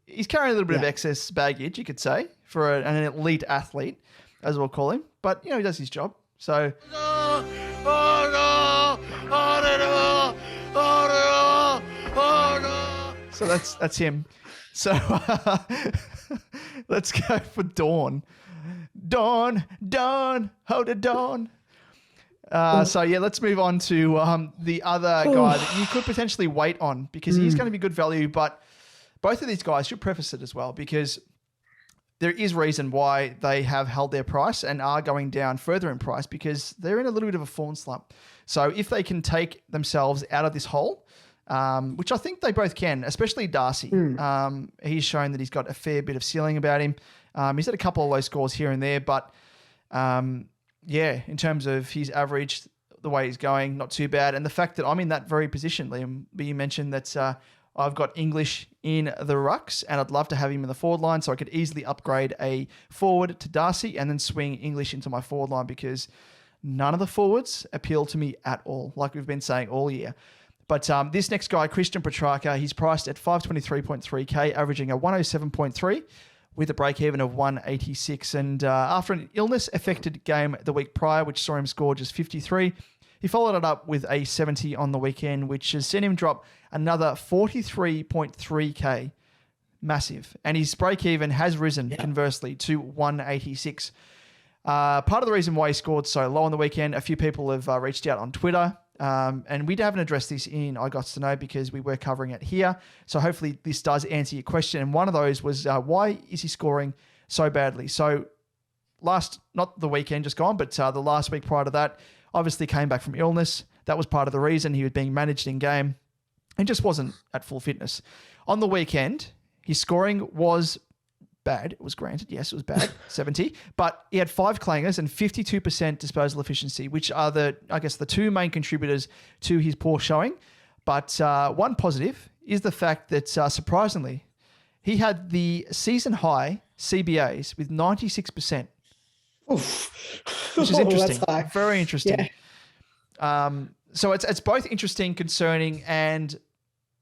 He's carrying a little bit of excess baggage, you could say, for an elite athlete, as we'll call him. But, he does his job. So... So that's him. So let's go for Dawn. Dawn, hold it, Dawn. Let's move on to the other guy that you could potentially wait on because he's going to be good value. But both of these guys should preface it as well because there is reason why they have held their price and are going down further in price because they're in a little bit of a form slump. So if they can take themselves out of this hole, which I think they both can, especially Darcy. He's shown that he's got a fair bit of ceiling about him. He's had a couple of low scores here and there, but in terms of his average, the way he's going, not too bad. And the fact that I'm in that very position, Liam, you mentioned that I've got English in the rucks and I'd love to have him in the forward line so I could easily upgrade a forward to Darcy and then swing English into my forward line because none of the forwards appeal to me at all, like we've been saying all year. But this next guy, Christian Petrarca, he's priced at 523.3K, averaging a 107.3 with a break-even of 186. And after an illness-affected game the week prior, which saw him score just 53, he followed it up with a 70 on the weekend, which has seen him drop another 43.3K. Massive. And his break-even has risen, conversely, to 186. Part of the reason why he scored so low on the weekend, a few people have reached out on Twitter. And we haven't addressed this in I Got to Know because we were covering it here. So hopefully this does answer your question. And one of those was, why is he scoring so badly? So not the weekend just gone, but the last week prior to that, obviously came back from illness. That was part of the reason he was being managed in game and just wasn't at full fitness. On the weekend, his scoring was bad. It was granted. Yes, it was bad. 70. But he had 5 clangers and 52% disposal efficiency, which are the two main contributors to his poor showing. But one positive is the fact that, surprisingly, he had the season high CBAs with 96%. Oof. Which is interesting. That's high. Very interesting. Yeah. So it's both interesting, concerning, and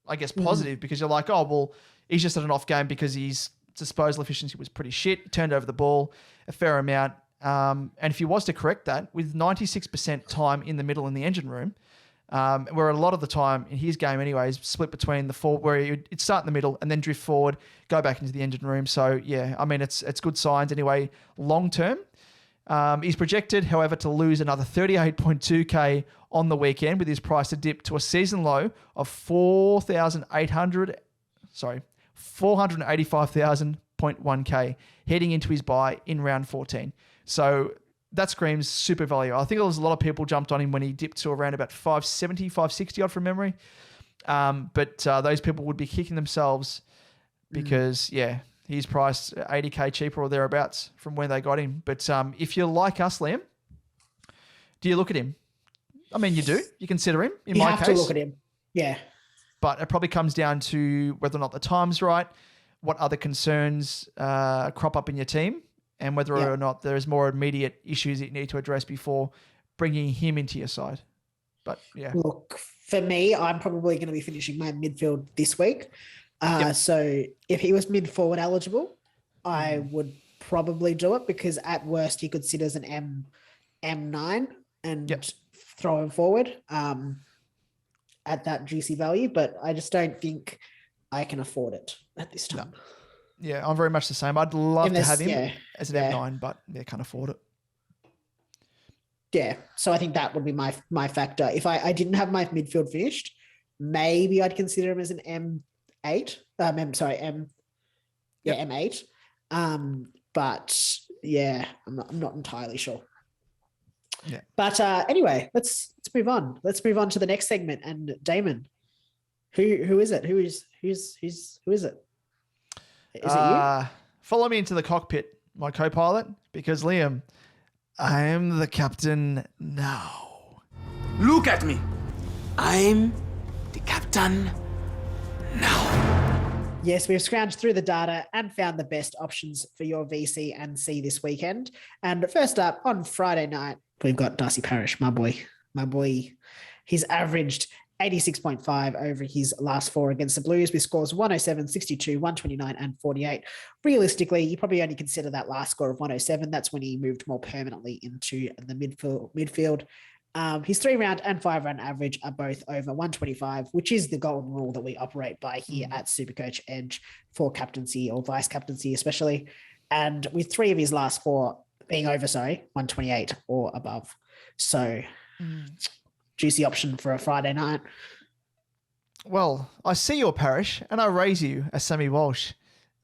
I guess positive because you're like, oh, well, he's just had an off game because his disposal efficiency was pretty shit. He turned over the ball a fair amount. And if he was to correct that, with 96% time in the middle in the engine room, where a lot of the time in his game anyway is split between the forward, where he'd start in the middle and then drift forward, go back into the engine room. So yeah, I mean, it's good signs anyway, long term. He's projected, however, to lose another 38.2K on the weekend, with his price to dip to a season low of 485,000.1K heading into his bye in round 14. So that screams super value. I think there was a lot of people jumped on him when he dipped to around about 570, 560 odd from memory. But those people would be kicking themselves because, he's priced 80K cheaper or thereabouts from when they got him. But if you're like us, Liam, do you look at him? I mean, you do. You consider him, in my case. You have to look at him. Yeah. But it probably comes down to whether or not the time's right, what other concerns crop up in your team, and whether or not there's more immediate issues that you need to address before bringing him into your side. But, yeah. Look, for me, I'm probably going to be finishing my midfield this week. So if he was mid-forward eligible, I would probably do it, because at worst he could sit as an M9 and throw him forward at that juicy value. But I just don't think I can afford it at this time. No. Yeah, I'm very much the same. I'd love to have him as an M9, but can't afford it. Yeah, so I think that would be my factor. If I didn't have my midfield finished, maybe I'd consider him as an M8. M8. But yeah, I'm not entirely sure. Yeah. But anyway, let's move on. Let's move on to the next segment. And Damon, who is it? Who is it? Is it you? Follow me into the cockpit, my co-pilot, because Liam, I am the captain now. Look at me. I'm the captain now. Yes, we've scrounged through the data and found the best options for your VC and C this weekend. And first up, on Friday night, we've got Darcy Parish, my boy. He's averaged 86.5 over his last four against the Blues, with scores 107, 62, 129, and 48. Realistically, you probably only consider that last score of 107. That's when he moved more permanently into the midfield. His 3-round and 5-round average are both over 125, which is the golden rule that we operate by here at SuperCoach Edge for captaincy or vice captaincy, especially. And with 3 of his last 4 being over, 128 or above. So juicy option for a Friday night. Well, I see your Parish and I raise you as Sammy Walsh.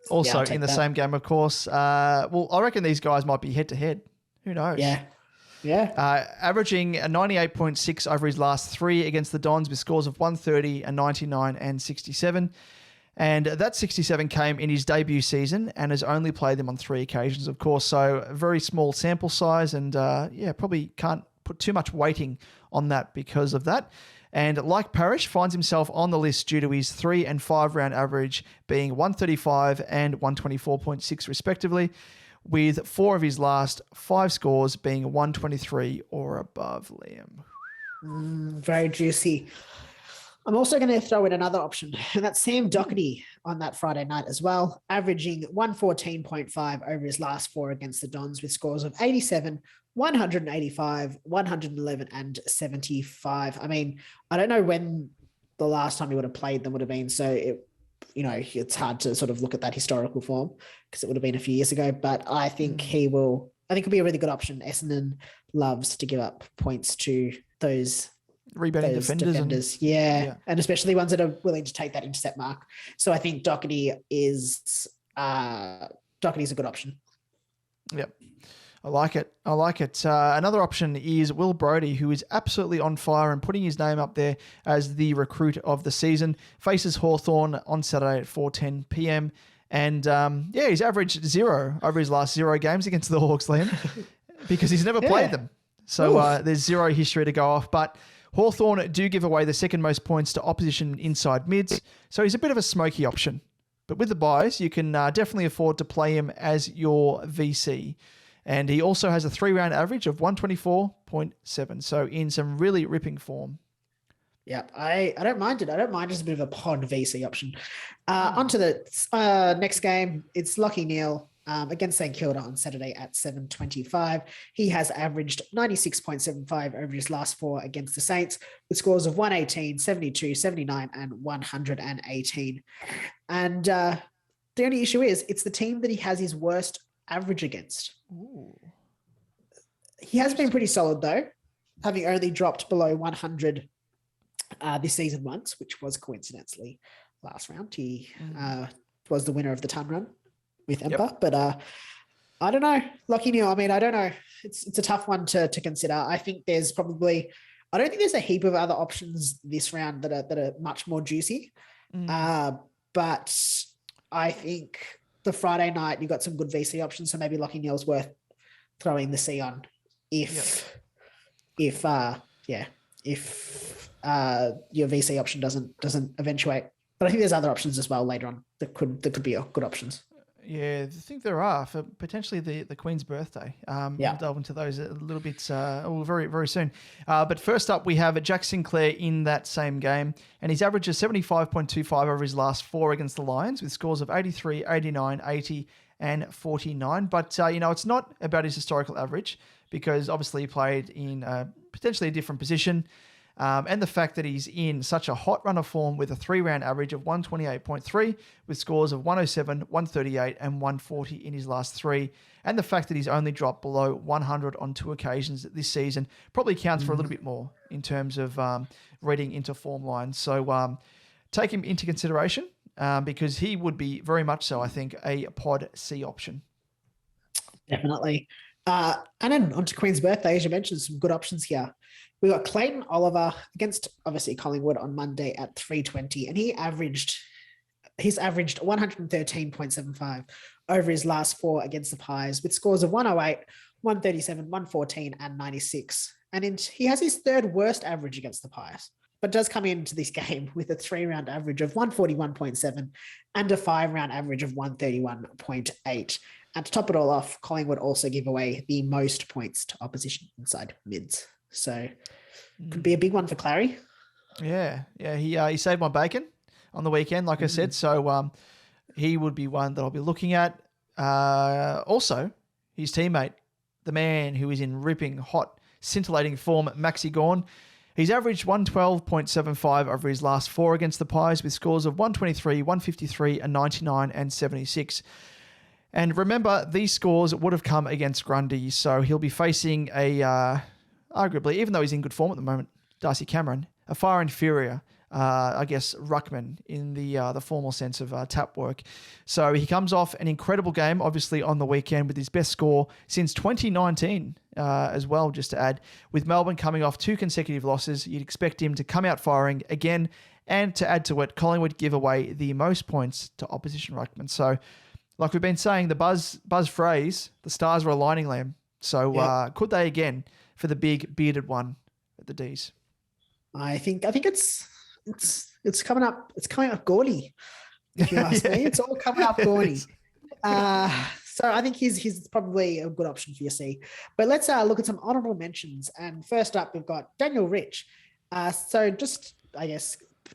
Also in the same game, of course. Well, I reckon these guys might be head-to-head. Who knows? Yeah. Averaging a 98.6 over his last 3 against the Dons, with scores of 130, a 99, and 67. And that 67 came in his debut season and has only played them on 3 occasions, of course. So a very small sample size, and probably can't put too much weighting on that because of that. And like Parish, finds himself on the list due to his 3 and 5 round average being 135 and 124.6 respectively, with 4 of his last 5 scores being 123 or above, Liam. Very juicy. I'm also going to throw in another option, and that's Sam Doherty on that Friday night as well, averaging 114.5 over his last 4 against the Dons, with scores of 87, 185, 111, and 75. I mean, I don't know when the last time he would have played them would have been, so it's hard to sort of look at that historical form because it would have been a few years ago, but I think he'll be a really good option. Essendon loves to give up points to those rebounding defenders. And especially ones that are willing to take that intercept mark. So I think Doherty is a good option. Yep. I like it. Another option is Will Brodie, who is absolutely on fire and putting his name up there as the recruit of the season. Faces Hawthorn on Saturday at 4:10 p.m. And he's averaged 0 over his last 0 games against the Hawks, Liam, because he's never played them. So there's 0 history to go off. But Hawthorn do give away the second most points to opposition inside mids. So he's a bit of a smoky option. But with the buys, you can definitely afford to play him as your VC. And he also has a 3-round average of 124.7. So in some really ripping form. Yeah, I don't mind it. I don't mind as a bit of a pod VC option. On to the next game. It's Lachie Neale against St Kilda on Saturday at 7:25. He has averaged 96.75 over his last 4 against the Saints with scores of 118, 72, 79, and 118. And the only issue is it's the team that he has his worst average against. Ooh. He has been pretty solid though, having only dropped below 100 this season once, which was coincidentally last round. He was the winner of the ton run with Empa, but I don't know. Lachie Neale, I mean, I don't know. It's a tough one to consider. I think there's probably, I don't think there's a heap of other options this round that are much more juicy. But I think the Friday night, you've got some good VC options. So maybe Lachie Neale's worth throwing the C on if your VC option doesn't eventuate. But I think there's other options as well later on that could be good options. Yeah, I think there are for potentially the Queen's birthday. We'll delve into those a little bit very, very soon. But first up, we have Jack Sinclair in that same game, and his average is 75.25 over his last 4 against the Lions with scores of 83, 89, 80, and 49. But, it's not about his historical average because obviously he played in potentially a different position. And the fact that he's in such a hot run of form with a 3-round average of 128.3 with scores of 107, 138 and 140 in his last 3. And the fact that he's only dropped below 100 on 2 occasions this season probably counts for a little bit more in terms of reading into form lines. So take him into consideration because he would be very much so, I think, a pod C option. Definitely. And then on to Queen's birthday, as you mentioned, some good options here. We got Clayton Oliver against obviously Collingwood on Monday at 3:20, and he's averaged 113.75 over his last 4 against the Pies with scores of 108, 137, 114, and 96. And he has his 3rd worst average against the Pies, but does come into this game with a 3-round average of 141.7 and a 5-round average of 131.8. And to top it all off, Collingwood also give away the most points to opposition inside mids. So could be a big one for Clary. Yeah. He saved my bacon on the weekend, like I said. So he would be one that I'll be looking at. Also, his teammate, the man who is in ripping, hot, scintillating form, Maxi Gawn. He's averaged 112.75 over his last 4 against the Pies with scores of 123, 153, and 99 and 76. And remember, these scores would have come against Grundy, so he'll be facing arguably, even though he's in good form at the moment, Darcy Cameron, a far inferior, ruckman in the formal sense of tap work. So he comes off an incredible game, obviously, on the weekend with his best score since 2019 as well, just to add. With Melbourne coming off 2 consecutive losses, you'd expect him to come out firing again, and to add to it, Collingwood give away the most points to opposition ruckmen. So, like we've been saying, the buzz phrase, the stars are aligning, Liam. So could they again for the big bearded one at the D's? I think it's coming up. It's coming up gaudy. If you ask me, it's all coming up gaudy. So I think he's probably a good option for your C. But let's look at some honourable mentions. And first up, we've got Daniel Rich. So just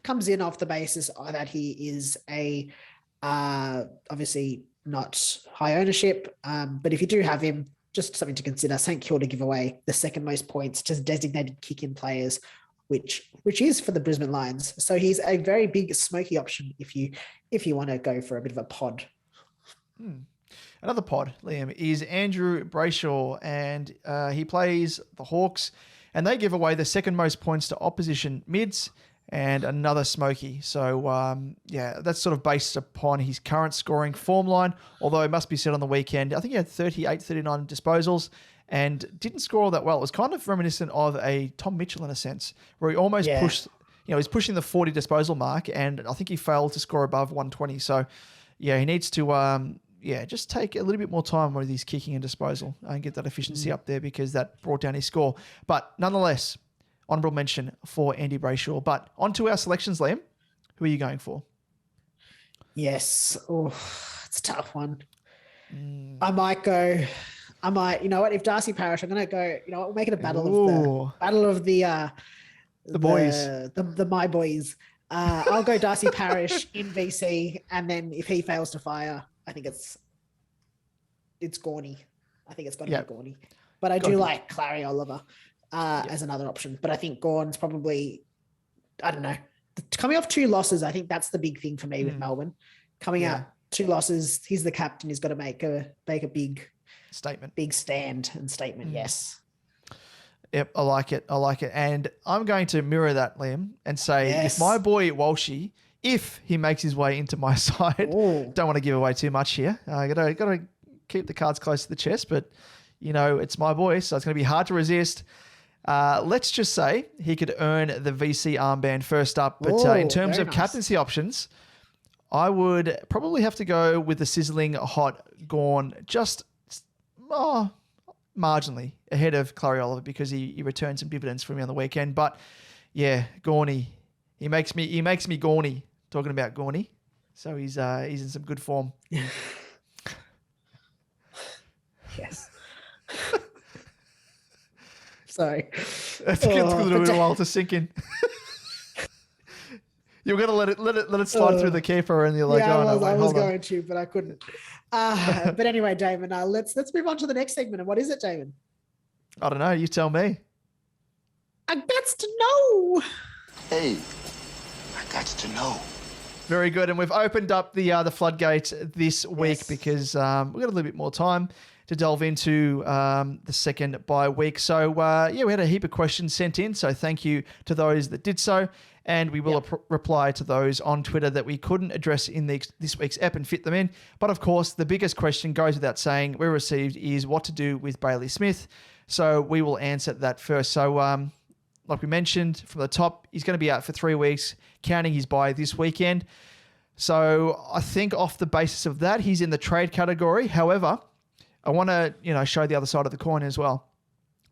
comes in off the basis that he is a obviously not high ownership, but if you do have him, just something to consider. St Kilda give away the 2nd most points to designated kick-in players, which is for the Brisbane Lions. So he's a very big smoky option if you want to go for a bit of a pod. Another pod, Liam, is Andrew Brayshaw, and he plays the Hawks, and they give away the 2nd most points to opposition mids, and another smoky. So, that's sort of based upon his current scoring form line, although it must be said on the weekend, I think he had 38, 39 disposals and didn't score all that well. It was kind of reminiscent of a Tom Mitchell in a sense, where he almost pushed, he's pushing the 40 disposal mark, and I think he failed to score above 120. So, he needs to, just take a little bit more time with his kicking and disposal and get that efficiency up there, because that brought down his score. But nonetheless, honourable mention for Andy Brayshaw. But on to our selections, Liam. Who are you going for? Yes. Oh, it's a tough one. I might, you know what? If Darcy Parish, I'm going to go, we'll make it a battle of the boys. The my boys. I'll go Darcy Parish in VC. And then if he fails to fire, I think it's it's Gorney. I think it's got to Yep. be Gorney. But I do like Clary Oliver as another option. But I think Gorn's probably, I don't know. Coming off 2 losses, I think that's the big thing for me with Melbourne. Coming out 2 losses, he's the captain. He's got to make a big statement, big stand and statement. Yes. Yep, I like it. And I'm going to mirror that, Liam, and say if my boy Walshy, if he makes his way into my side, don't want to give away too much here. I gotta keep the cards close to the chest, but it's my boy, so it's going to be hard to resist. Let's just say he could earn the VC armband first up, but in terms of captaincy options, I would probably have to go with the sizzling hot Gawn, just marginally ahead of Clary Oliver because he returned some dividends for me on the weekend. But yeah, Gorney, he makes me Gorney. Talking about Gorney, so he's in some good form. Yes. Sorry. It took a little bit of a while to sink in. You're gonna let it slide through the keeper, and you're like, I was going to, but I couldn't. But anyway, Damon, let's move on to the next segment. And what is it, Damon? I don't know. You tell me. I got to know. Hey, I got to know. Very good, and we've opened up the floodgates this week because we've got a little bit more time to delve into the second bye week. So we had a heap of questions sent in. So thank you to those that did so. And we will reply to those on Twitter that we couldn't address in this week's ep and fit them in. But of course, the biggest question goes without saying we received is what to do with Bailey Smith. So we will answer that first. So like we mentioned from the top, he's going to be out for 3 weeks, counting his bye this weekend. So I think off the basis of that, he's in the trade category. However, I want to show the other side of the coin as well.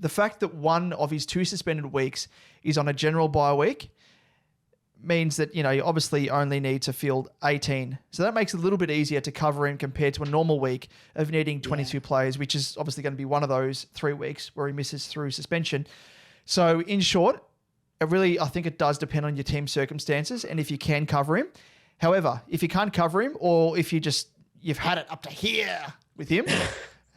The fact that one of his 2 suspended weeks is on a general bye week means that, you obviously only need to field 18. So that makes it a little bit easier to cover him compared to a normal week of needing 22 players, which is obviously going to be one of those 3 weeks where he misses through suspension. So in short, I think it does depend on your team circumstances and if you can cover him. However, if you can't cover him or if you've had it up to here with him.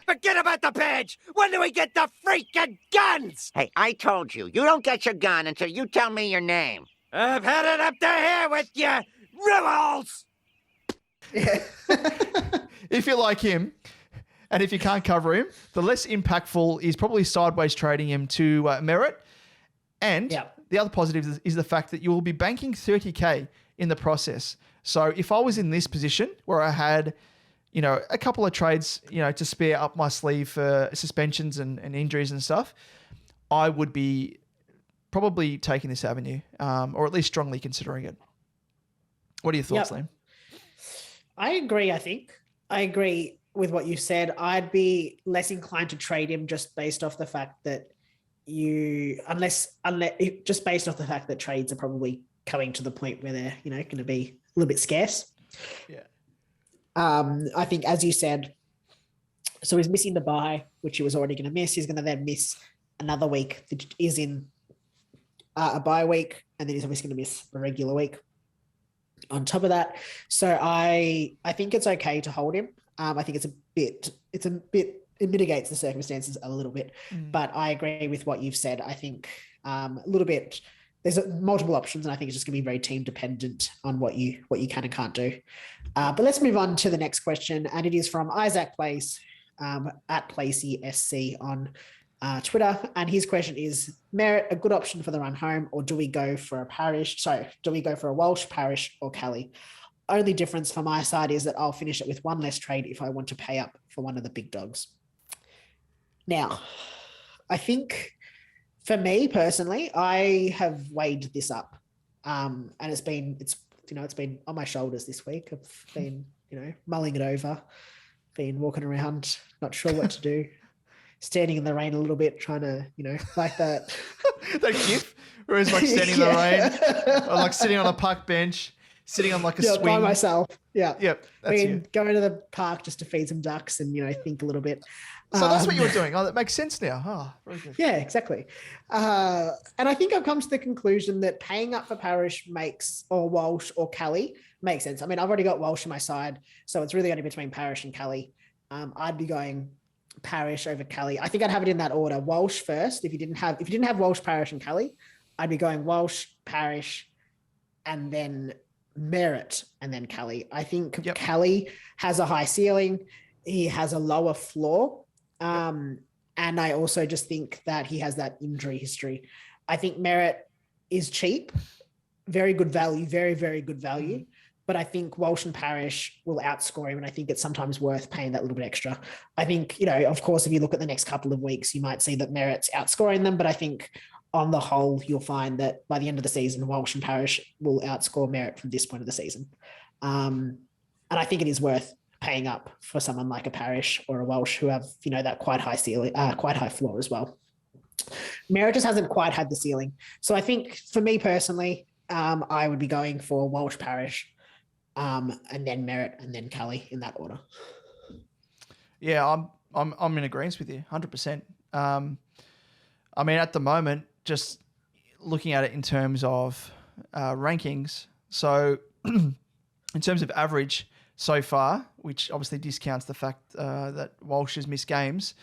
Forget about the badge! When do we get the freaking guns? Hey, I told you, you don't get your gun until you tell me your name. I've had it up to here with you, rules! If you're like him, and if you can't cover him, the less impactful is probably sideways trading him to Merit. And the other positive is the fact that you will be banking 30K in the process. So if I was in this position where I had, a couple of trades, to spare up my sleeve for suspensions and injuries and stuff, I would be probably taking this avenue, or at least strongly considering it. What are your thoughts, Liam? I agree, I agree with what you said. I'd be less inclined to trade him just based off the fact that just based off the fact that trades are probably coming to the point where they're, going to be a little bit scarce. Yeah. I think, as you said, so he's missing the bye, which he was already going to miss. He's going to then miss another week that is in a bye week, and then he's obviously going to miss a regular week on top of that. So I think it's okay to hold him. I think it mitigates the circumstances a little bit, but I agree with what you've said. I think a little bit, there's multiple options, and I think it's just going to be very team dependent on what you can and can't do. But let's move on to the next question, and it is from Isaac Place at PlaceySC on Twitter, and his question is: Merit a good option for the run home, or do we go for a Walsh, Parish, or Kelly? Only difference from my side is that I'll finish it with one less trade if I want to pay up for one of the big dogs. Now, I think for me personally, I have weighed this up, and it's been on my shoulders this week. I've been mulling it over, been walking around, not sure what to do, standing in the rain a little bit, trying to like that that gif where it's like standing in the rain, or like sitting on a park bench, sitting on like a swing by myself. Yep. That's going to the park just to feed some ducks and think a little bit. So that's what you were doing. Oh, that makes sense now. Oh, very good. Yeah, exactly. And I think I've come to the conclusion that paying up for Parish or Walsh or Kelly makes sense. I mean, I've already got Walsh on my side, so it's really only between Parish and Kelly. I'd be going Parish over Kelly. I think I'd have it in that order. Walsh first. If you didn't have Walsh, Parish, and Kelly, I'd be going Walsh, Parish, and then Merritt, and then Kelly. I think Kelly has a high ceiling. He has a lower floor. And I also just think that he has that injury history. I think Merritt is cheap, very good value, very, very good value. But I think Walsh and Parish will outscore him, and I think it's sometimes worth paying that little bit extra. I think, of course, if you look at the next couple of weeks, you might see that Merritt's outscoring them, but I think on the whole, you'll find that by the end of the season, Walsh and Parish will outscore Merritt from this point of the season. And I think it is worth paying up for someone like a Parish or a Walsh who have, that quite high ceiling, quite high floor as well. Merritt just hasn't quite had the ceiling. So I think for me personally, I would be going for Walsh, Parish, and then Merritt, and then Kelly in that order. Yeah, I'm in agreement with you, 100%. At the moment, just looking at it in terms of rankings, so in terms of average so far, which obviously discounts the fact that Walsh has missed games,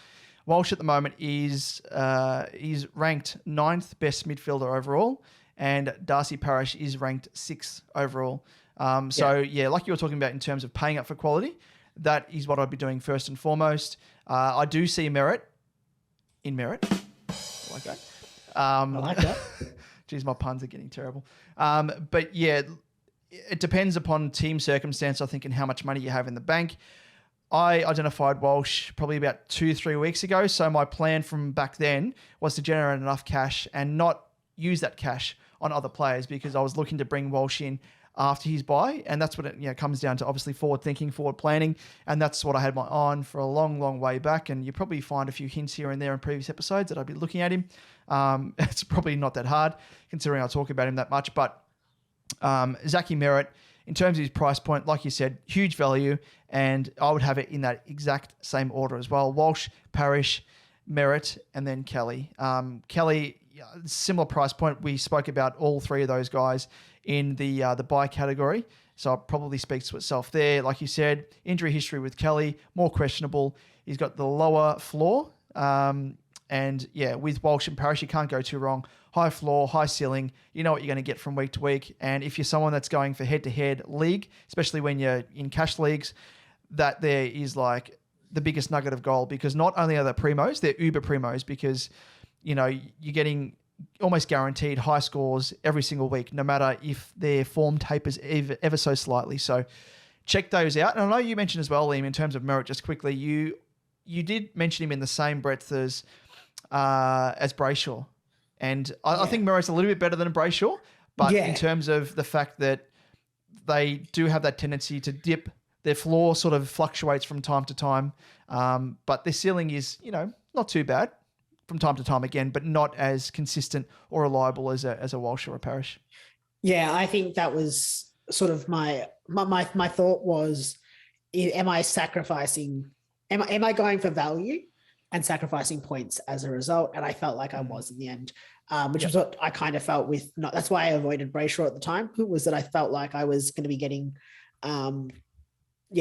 Walsh at the moment is ranked 9th best midfielder overall, and Darcy Parish is ranked 6th overall. Like you were talking about in terms of paying up for quality, that is what I'd be doing first and foremost. I do see merit in Merritt. I like that. I like that. Geez, my puns are getting terrible. But yeah, it depends upon team circumstance, I think, and how much money you have in the bank. I identified Walsh probably about 2-3 weeks ago. So my plan from back then was to generate enough cash and not use that cash on other players, because I was looking to bring Walsh in after his bye, and that's what it comes down to. Obviously, forward thinking, forward planning, and that's what I had my eye on for a long, long way back. And you probably find a few hints here and there in previous episodes that I'd be looking at him. It's probably not that hard considering I talk about him that much. But Zachy Merritt, in terms of his price point, like you said, huge value, and I would have it in that exact same order as well: Walsh, Parish, Merritt, and then Kelly. Kelly, similar price point. We spoke about all three of those guys in the buy category, so it probably speaks to itself there. Like you said, injury history with Kelly, more questionable. He's got the lower floor, and with Walsh and Parish, you can't go too wrong. High floor, high ceiling. You know what you're going to get from week to week. And if you're someone that's going for head-to-head league, especially when you're in cash leagues, that there is like the biggest nugget of gold, because not only are they primos, they're uber primos, because you're getting almost guaranteed high scores every single week, no matter if their form tapers ever so slightly. So check those out. And I know you mentioned as well, Liam, in terms of Merritt, just quickly, you did mention him in the same breadth as Brayshaw. And I think Merritt's a little bit better than Brayshaw, but in terms of the fact that they do have that tendency to dip, their floor sort of fluctuates from time to time, but their ceiling is, not too bad from time to time again, but not as consistent or reliable as a Walsh or a Parish. Yeah, I think that was sort of my thought was, am I going for value and sacrificing points as a result? And I felt like I was in the end, which is what I kind of felt with, that's why I avoided Brayshaw at the time, was that I felt like I was going to be getting,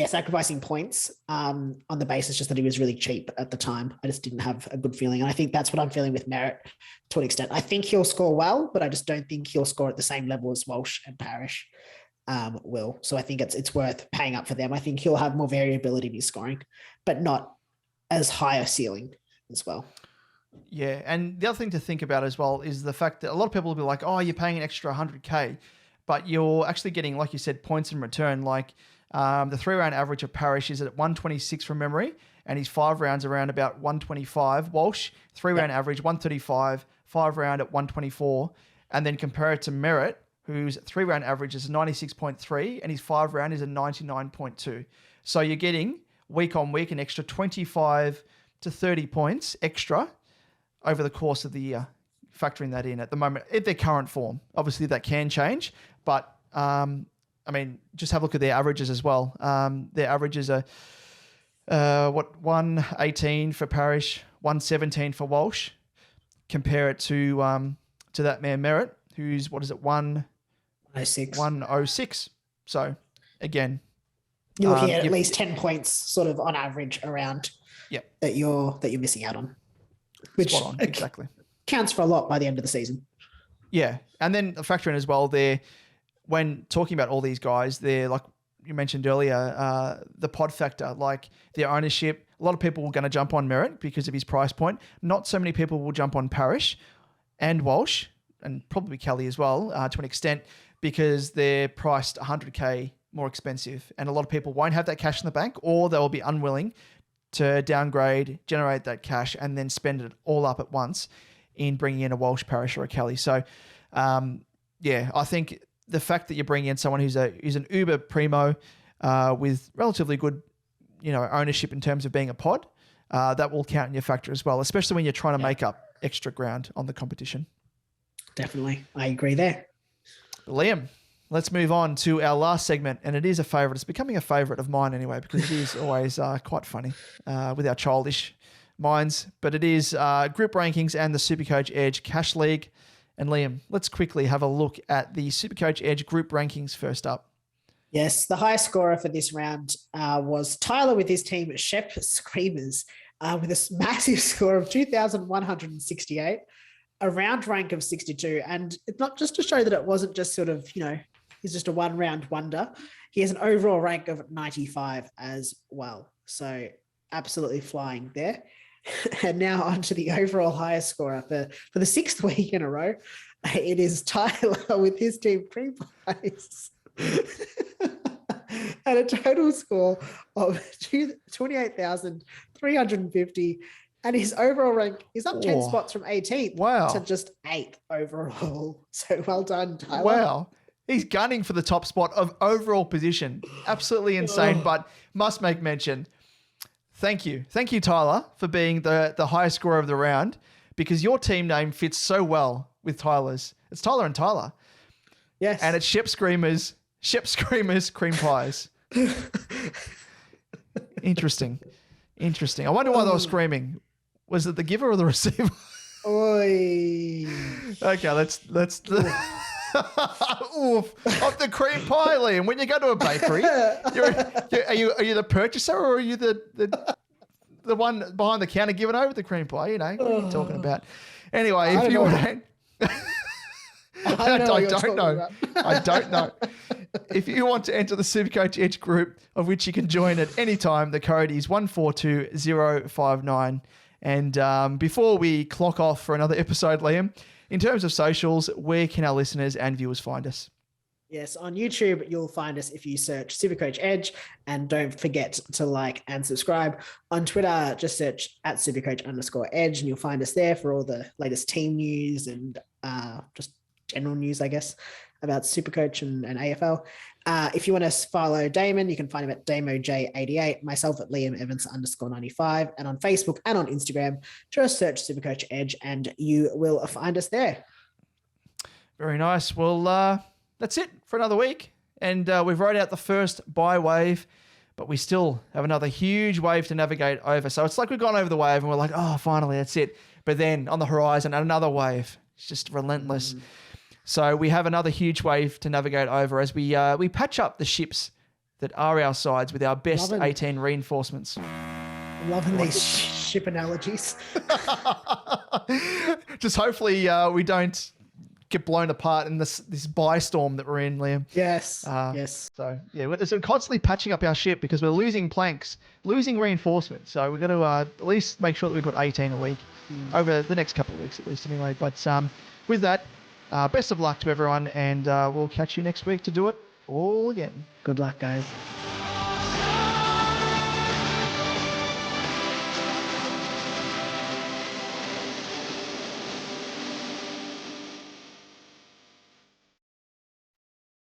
sacrificing points on the basis just that he was really cheap at the time. I just didn't have a good feeling. And I think that's what I'm feeling with Merritt to an extent. I think he'll score well, but I just don't think he'll score at the same level as Walsh and Parish will. So I think it's worth paying up for them. I think he'll have more variability in his scoring, but not as high a ceiling as well. Yeah, and the other thing to think about as well is the fact that a lot of people will be like, oh, you're paying an extra 100K, but you're actually getting, like you said, points in return. Like the 3-round average of Parish is at 126 from memory, and his 5 rounds around about 125. Walsh, 3-round average, 135, 5-round at 124. And then compare it to Merritt, whose 3-round average is 96.3, and his 5-round is a 99.2. So you're getting week on week an extra 25 to 30 points extra over the course of the year, factoring that in at the moment, at their current form. Obviously that can change, but just have a look at their averages as well. Their averages are 118 for Parish, 117 for Walsh. Compare it to that man Merritt, who's 106. So again, You're looking at least 10 points sort of on average around that you're missing out on, which Spot on, exactly counts for a lot by the end of the season. Yeah. And then a factor in as well there, when talking about all these guys, they're like you mentioned earlier, the pod factor, like their ownership. A lot of people are going to jump on Merritt because of his price point. Not so many people will jump on Parrish and Walsh, and probably Kelly as well, to an extent, because they're priced $100K more expensive. And a lot of people won't have that cash in the bank, or they'll be unwilling to downgrade, generate that cash, and then spend it all up at once in bringing in a Walsh, Parrish, or a Kelly. So, I think the fact that you're bringing in someone who's an uber primo with relatively good, ownership in terms of being a pod, that will count in your factor as well, especially when you're trying to make up extra ground on the competition. Definitely. I agree there. Liam, let's move on to our last segment, and it is a favourite. It's becoming a favourite of mine anyway, because it is always quite funny with our childish minds, but it is group rankings and the SuperCoach Edge Cash League. And Liam, let's quickly have a look at the SuperCoach Edge group rankings first up. Yes, the highest scorer for this round was Tyler with his team, Shep Screamers, with a massive score of 2,168, a round rank of 62. And it's not just to show that it wasn't just sort of, he's just a one-round wonder. He has an overall rank of 95 as well. So absolutely flying there. And now on to the overall highest scorer for the sixth week in a row. It is Tyler with his team Cream Pies. At a total score of 28,350. And his overall rank is up 10 spots from 18th to just 8th overall. So well done, Tyler. Wow. He's gunning for the top spot of overall position. Absolutely insane, but must make mention. Thank you. Thank you, Tyler, for being the highest scorer of the round, because your team name fits so well with Tyler's. It's Tyler and Tyler. Yes. And it's Shep Screamers Cream Pies. Interesting. I wonder why they were screaming. Was it the giver or the receiver? Oi. Okay, let's oof. Of the cream pie, Liam. When you go to a bakery, are you the purchaser, or are you the one behind the counter giving over the cream pie? What are you talking about? Anyway, if you want I don't know. If you want to enter the SuperCoach Edge group, of which you can join at any time, the code is 142059. And before we clock off for another episode, Liam, in terms of socials, where can our listeners and viewers find us? Yes, on YouTube, you'll find us if you search SuperCoach Edge, and don't forget to like and subscribe. On Twitter, just search at SuperCoach_Edge, and you'll find us there for all the latest team news and just general news, I guess, about SuperCoach and AFL. If you want to follow Damon, you can find him at DamoJ88, myself at Liam Evans _95, and on Facebook and on Instagram, just search SuperCoach Edge and you will find us there. Very nice. Well, that's it for another week. And we've rode out the first buy wave, but we still have another huge wave to navigate over. So it's like we've gone over the wave and we're like, oh, finally, that's it. But then on the horizon, another wave. It's just relentless. So we have another huge wave to navigate over as we patch up the ships that are our sides with our best 18 reinforcements. I'm loving these ship analogies. Just hopefully we don't get blown apart in this buy storm that we're in, Liam. Yes. Yes. So yeah, we're constantly patching up our ship because we're losing planks, losing reinforcements. So we've got to at least make sure that we've got 18 a week over the next couple of weeks at least anyway. But with that, best of luck to everyone, and we'll catch you next week to do it all again. Good luck, guys.